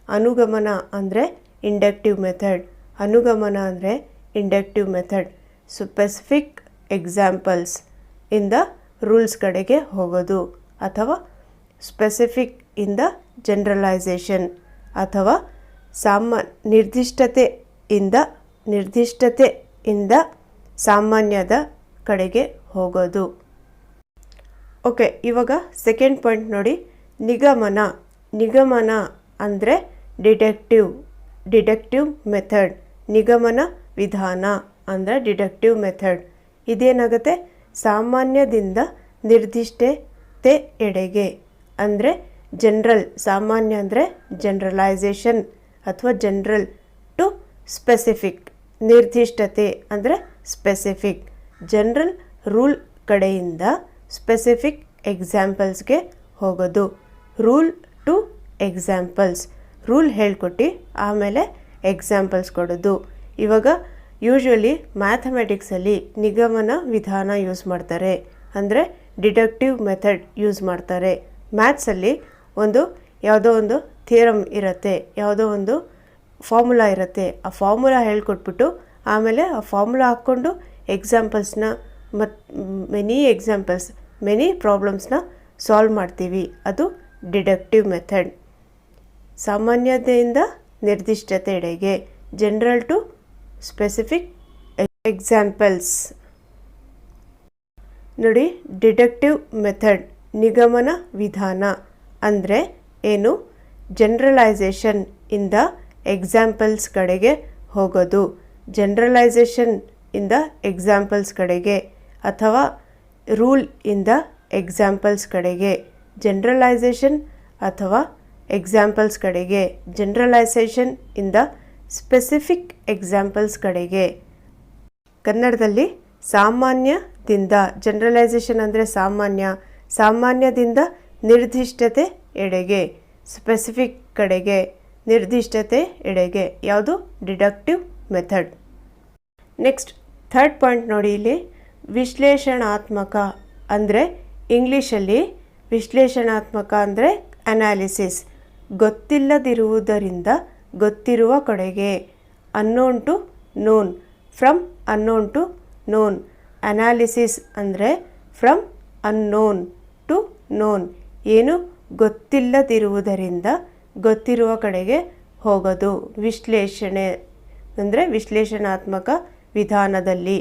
ಅನುಗಮನ ಅಂದರೆ ಇಂಡಕ್ಟಿವ್ ಮೆಥಡ್. ಅನುಗಮನ ಅಂದರೆ ಇಂಡಕ್ಟಿವ್ ಮೆಥಡ್. ಸ್ಪೆಸಿಫಿಕ್ ಎಕ್ಸಾಂಪಲ್ಸ್ ಇಂದ ರೂಲ್ಸ್ ಕಡೆಗೆ ಹೋಗೋದು ಅಥವಾ ಸ್ಪೆಸಿಫಿಕ್ ಇಂದ ಜನರಲೈಸೇಷನ್ ಅಥವಾ ನಿರ್ದಿಷ್ಟತೆಯಿಂದ ಸಾಮಾನ್ಯದ ಕಡೆಗೆ ಹೋಗೋದು. ಓಕೆ, ಇವಾಗ ಸೆಕೆಂಡ್ ಪಾಯಿಂಟ್ ನೋಡಿ. ನಿಗಮನ ಅಂದರೆ ಡಿಡಕ್ಟಿವ್ ಮೆಥಡ್. ನಿಗಮನ ವಿಧಾನ ಅಂದರೆ ಡಿಡಕ್ಟಿವ್ ಮೆಥಡ್. ಇದೇನಾಗುತ್ತೆ? ಸಾಮಾನ್ಯದಿಂದ ನಿರ್ದಿಷ್ಟತೆ ಎಡೆಗೆ ಅಂದರೆ ಜನರಲ್. ಸಾಮಾನ್ಯ ಅಂದರೆ ಜನರಲೈಸೇಷನ್ ಅಥವಾ ಜನರಲ್ ಟು ಸ್ಪೆಸಿಫಿಕ್. ನಿರ್ದಿಷ್ಟತೆ ಅಂದರೆ ಸ್ಪೆಸಿಫಿಕ್. ಜನರಲ್ ರೂಲ್ ಕಡೆಯಿಂದ ಸ್ಪೆಸಿಫಿಕ್ ಎಕ್ಸಾಂಪಲ್ಸ್ಗೆ ಹೋಗೋದು. Rule two examples. ರೂಲ್ ಹೇಳ್ಕೊಟ್ಟು ಆಮೇಲೆ ಎಕ್ಸಾಂಪಲ್ಸ್ ಕೊಡೋದು. ಇವಾಗ ಯೂಶ್ವಲಿ ಮ್ಯಾಥಮೆಟಿಕ್ಸಲ್ಲಿ ನಿಗಮನ ವಿಧಾನ ಯೂಸ್ ಮಾಡ್ತಾರೆ, ಅಂದರೆ ಡಿಡಕ್ಟಿವ್ ಮೆಥಡ್ ಯೂಸ್ ಮಾಡ್ತಾರೆ. ಮ್ಯಾಥ್ಸಲ್ಲಿ ಯಾವುದೋ ಒಂದು ಥಿಯರಮ್ ಇರುತ್ತೆ, ಯಾವುದೋ ಒಂದು ಫಾರ್ಮುಲಾ ಇರುತ್ತೆ. ಆ ಫಾರ್ಮುಲಾ ಹೇಳ್ಕೊಟ್ಬಿಟ್ಟು ಆಮೇಲೆ ಆ ಫಾರ್ಮುಲಾ ಹಾಕ್ಕೊಂಡು ಎಕ್ಸಾಂಪಲ್ಸ್ನ ಮೆನಿ ಪ್ರಾಬ್ಲಮ್ಸ್ನ ಸಾಲ್ವ್ ಮಾಡ್ತೀವಿ. ಅದು ಡಿಡಕ್ಟಿವ್ ಮೆಥಡ್. ಸಾಮಾನ್ಯತೆಯಿಂದ ನಿರ್ದಿಷ್ಟತೆಡೆಗೆ, ಜನರಲ್ ಟು ಸ್ಪೆಸಿಫಿಕ್ ಎಕ್ಸಾಂಪಲ್ಸ್. ನೋಡಿ, ಡಿಡಕ್ಟಿವ್ ಮೆಥಡ್ ನಿಗಮನ ವಿಧಾನ ಅಂದರೆ ಏನು? ಜನರಲೈಸೇಷನ್ ಇಂದ ಎಕ್ಸಾಂಪಲ್ಸ್ ಕಡೆಗೆ ಹೋಗೋದು. ಜನರಲೈಸೇಷನ್ ಇಂದ ಎಕ್ಸಾಂಪಲ್ಸ್ ಕಡೆಗೆ ಅಥವಾ ರೂಲ್ ಇಂದ ಎಕ್ಸಾಂಪಲ್ಸ್ ಕಡೆಗೆ. ಜನರಲೈಸೇಷನ್ ಅಥವಾ ಎಕ್ಸಾಂಪಲ್ಸ್ ಕಡೆಗೆ. ಜನರಲೈಸೇಷನ್ ಇಂದ ಸ್ಪೆಸಿಫಿಕ್ ಎಕ್ಸಾಂಪಲ್ಸ್ ಕಡೆಗೆ. ಕನ್ನಡದಲ್ಲಿ ಸಾಮಾನ್ಯದಿಂದ, ಜನರಲೈಸೇಷನ್ ಅಂದರೆ ಸಾಮಾನ್ಯದಿಂದ ನಿರ್ದಿಷ್ಟತೆ ಎಡೆಗೆ, ಸ್ಪೆಸಿಫಿಕ್ ಕಡೆಗೆ. ನಿರ್ದಿಷ್ಟತೆ ಎಡೆಗೆ. ಯಾವುದು? Deductive method. Next third point ನೋಡಿ, ಇಲ್ಲಿ ವಿಶ್ಲೇಷಣಾತ್ಮಕ ಅಂದರೆ ಇಂಗ್ಲೀಷಲ್ಲಿ ವಿಶ್ಲೇಷಣಾತ್ಮಕ ಅಂದರೆ ಅನಾಲಿಸಿಸ್. ಗೊತ್ತಿಲ್ಲದಿರುವುದರಿಂದ ಗೊತ್ತಿರುವ ಕಡೆಗೆ. Unknown to known, from unknown to known. Analysis ಅಂದರೆ ಫ್ರಮ್ ಅನ್ನೋನ್ ಟು ನೋನ್. ಏನು? ಗೊತ್ತಿಲ್ಲದಿರುವುದರಿಂದ ಗೊತ್ತಿರುವ ಕಡೆಗೆ ಹೋಗೋದು. ವಿಶ್ಲೇಷಣೆ ಅಂದರೆ ವಿಶ್ಲೇಷಣಾತ್ಮಕ ವಿಧಾನದಲ್ಲಿ.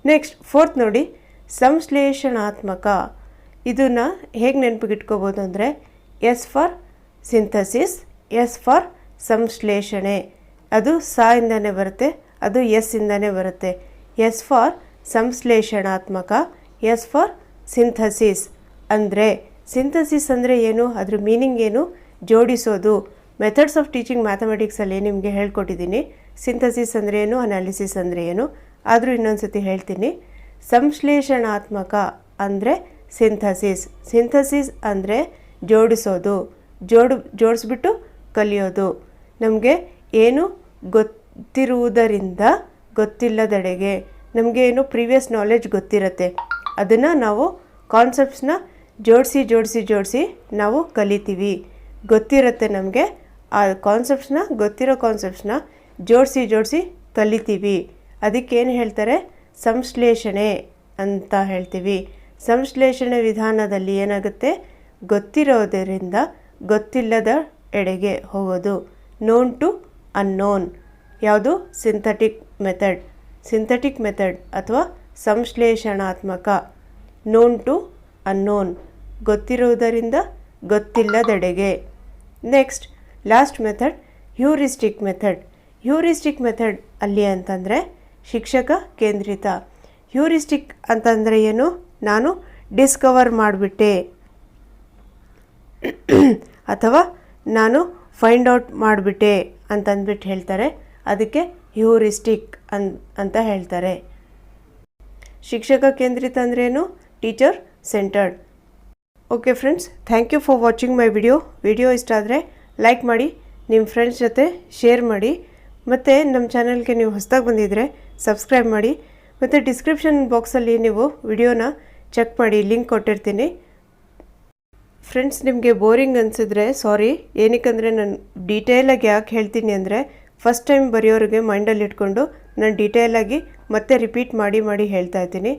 ನೆಕ್ಸ್ಟ್ ಫೋರ್ತ್ ನೋಡಿ, ಸಂಶ್ಲೇಷಣಾತ್ಮಕ. ಇದನ್ನು ಹೇಗೆ ನೆನಪಿಗಿಟ್ಕೋಬೋದು ಅಂದರೆ S for synthesis, S for ಸಂಶ್ಲೇಷಣೆ. ಅದು ಸ ಇಂದನೇ ಬರುತ್ತೆ, ಅದು ಎಸ್ ಇಂದನೇ ಬರುತ್ತೆ. ಎಸ್ ಫಾರ್ ಸಂಶ್ಲೇಷಣಾತ್ಮಕ, ಎಸ್ ಫಾರ್ ಸಿಂಥಸಿಸ್. ಅಂದರೆ ಸಿಂಥಸಿಸ್ ಅಂದರೆ ಏನು? ಅದ್ರ ಮೀನಿಂಗ್ ಏನು? ಜೋಡಿಸೋದು. ಮೆಥಡ್ಸ್ ಆಫ್ ಟೀಚಿಂಗ್ ಮ್ಯಾಥಮೆಟಿಕ್ಸಲ್ಲಿ ನಿಮಗೆ ಹೇಳ್ಕೊಟ್ಟಿದ್ದೀನಿ ಸಿಂಥಸಿಸ್ ಅಂದರೆ ಏನು, ಅನಾಲಿಸಿಸ್ ಅಂದರೆ ಏನು. ಆದರೂ ಇನ್ನೊಂದು ಸತಿ ಹೇಳ್ತೀನಿ. ಸಂಶ್ಲೇಷಣಾತ್ಮಕ ಅಂದರೆ ಸಿಂಥಸಿಸ್. ಸಿಂಥಸಿಸ್ ಅಂದರೆ ಜೋಡಿಸೋದು, ಜೋಡಿಸ್ಬಿಟ್ಟು ಕಲಿಯೋದು. ನಮಗೆ ಏನು ಗೊತ್ತಿರುವುದರಿಂದ ಗೊತ್ತಿಲ್ಲದೆಡೆಗೆ. ನಮಗೆ ಏನು ಪ್ರೀವಿಯಸ್ ನಾಲೆಡ್ಜ್ ಗೊತ್ತಿರುತ್ತೆ, ಅದನ್ನು ನಾವು ಕಾನ್ಸೆಪ್ಟ್ಸ್ನ ಜೋಡಿಸಿ ನಾವು ಕಲಿತೀವಿ. ಗೊತ್ತಿರುತ್ತೆ ನಮಗೆ, ಆ ಕಾನ್ಸೆಪ್ಟ್ಸ್ನ, ಗೊತ್ತಿರೋ ಕಾನ್ಸೆಪ್ಟ್ಸ್ನ ಜೋಡಿಸಿ ಕಲಿತೀವಿ. ಅದಕ್ಕೇನು ಹೇಳ್ತಾರೆ? ಸಂಶ್ಲೇಷಣೆ ಅಂತ ಹೇಳ್ತೀವಿ. ಸಂಶ್ಲೇಷಣೆ ವಿಧಾನದಲ್ಲಿ ಏನಾಗುತ್ತೆ? ಗೊತ್ತಿರೋದರಿಂದ ಗೊತ್ತಿಲ್ಲದ ಎಡೆಗೆ ಹೋಗೋದು. Known to unknown. ಯಾವುದು? ಸಿಂಥೆಟಿಕ್ ಮೆಥಡ್ ಅಥವಾ ಸಂಶ್ಲೇಷಣಾತ್ಮಕ. ನೋನ್ ಟು ಅನ್ನೋನ್, ಗೊತ್ತಿರುವುದರಿಂದ ಗೊತ್ತಿಲ್ಲದೆಡೆಗೆ. Next last method heuristic method. Heuristic method ಅಲ್ಲಿ ಅಂತಂದರೆ ಶಿಕ್ಷಕ ಕೇಂದ್ರಿತ. ಹ್ಯೂರಿಸ್ಟಿಕ್ ಅಂತಂದರೆ ಏನು? ನಾನು ಡಿಸ್ಕವರ್ ಮಾಡಿಬಿಟ್ಟೆ ಅಥವಾ ನಾನು ಫೈಂಡ್ ಔಟ್ ಮಾಡಿಬಿಟ್ಟೆ ಅಂತಂದ್ಬಿಟ್ಟು ಹೇಳ್ತಾರೆ. ಅದಕ್ಕೆ ಹ್ಯೂರಿಸ್ಟಿಕ್ ಅಂತ ಹೇಳ್ತಾರೆ. ಶಿಕ್ಷಕ ಕೇಂದ್ರಿತ ಅಂದ್ರೇನು? Teacher centred. Okay friends, thank you for watching my video ಇಷ್ಟ ಆದರೆ ಲೈಕ್ ಮಾಡಿ, ನಿಮ್ಮ ಫ್ರೆಂಡ್ಸ್ ಜೊತೆ ಶೇರ್ ಮಾಡಿ, ಮತ್ತು ನಮ್ಮ ಚಾನಲ್ಗೆ ನೀವು ಹೊಸದಾಗಿ ಬಂದಿದ್ದರೆ ಸಬ್ಸ್ಕ್ರೈಬ್ ಮಾಡಿ. ಮತ್ತು ಡಿಸ್ಕ್ರಿಪ್ಷನ್ ಬಾಕ್ಸಲ್ಲಿ ನೀವು ವಿಡಿಯೋನ ಚೆಕ್ ಮಾಡಿ, ಲಿಂಕ್ ಕೊಟ್ಟಿರ್ತೀನಿ. ಫ್ರೆಂಡ್ಸ್, ನಿಮಗೆ ಬೋರಿಂಗ್ ಅನಿಸಿದ್ರೆ ಸಾರಿ. ಏನಕ್ಕಂದರೆ ನಾನು ಡೀಟೇಲಾಗಿ ಯಾಕೆ ಹೇಳ್ತೀನಿ ಅಂದರೆ ಫಸ್ಟ್ ಟೈಮ್ ಬರೆಯೋರಿಗೆ ಮೈಂಡಲ್ಲಿ ಇಟ್ಕೊಂಡು ನಾನು ಡೀಟೇಲಾಗಿ ಮತ್ತೆ ರಿಪೀಟ್ ಮಾಡಿ ಹೇಳ್ತಾ ಇದ್ದೀನಿ.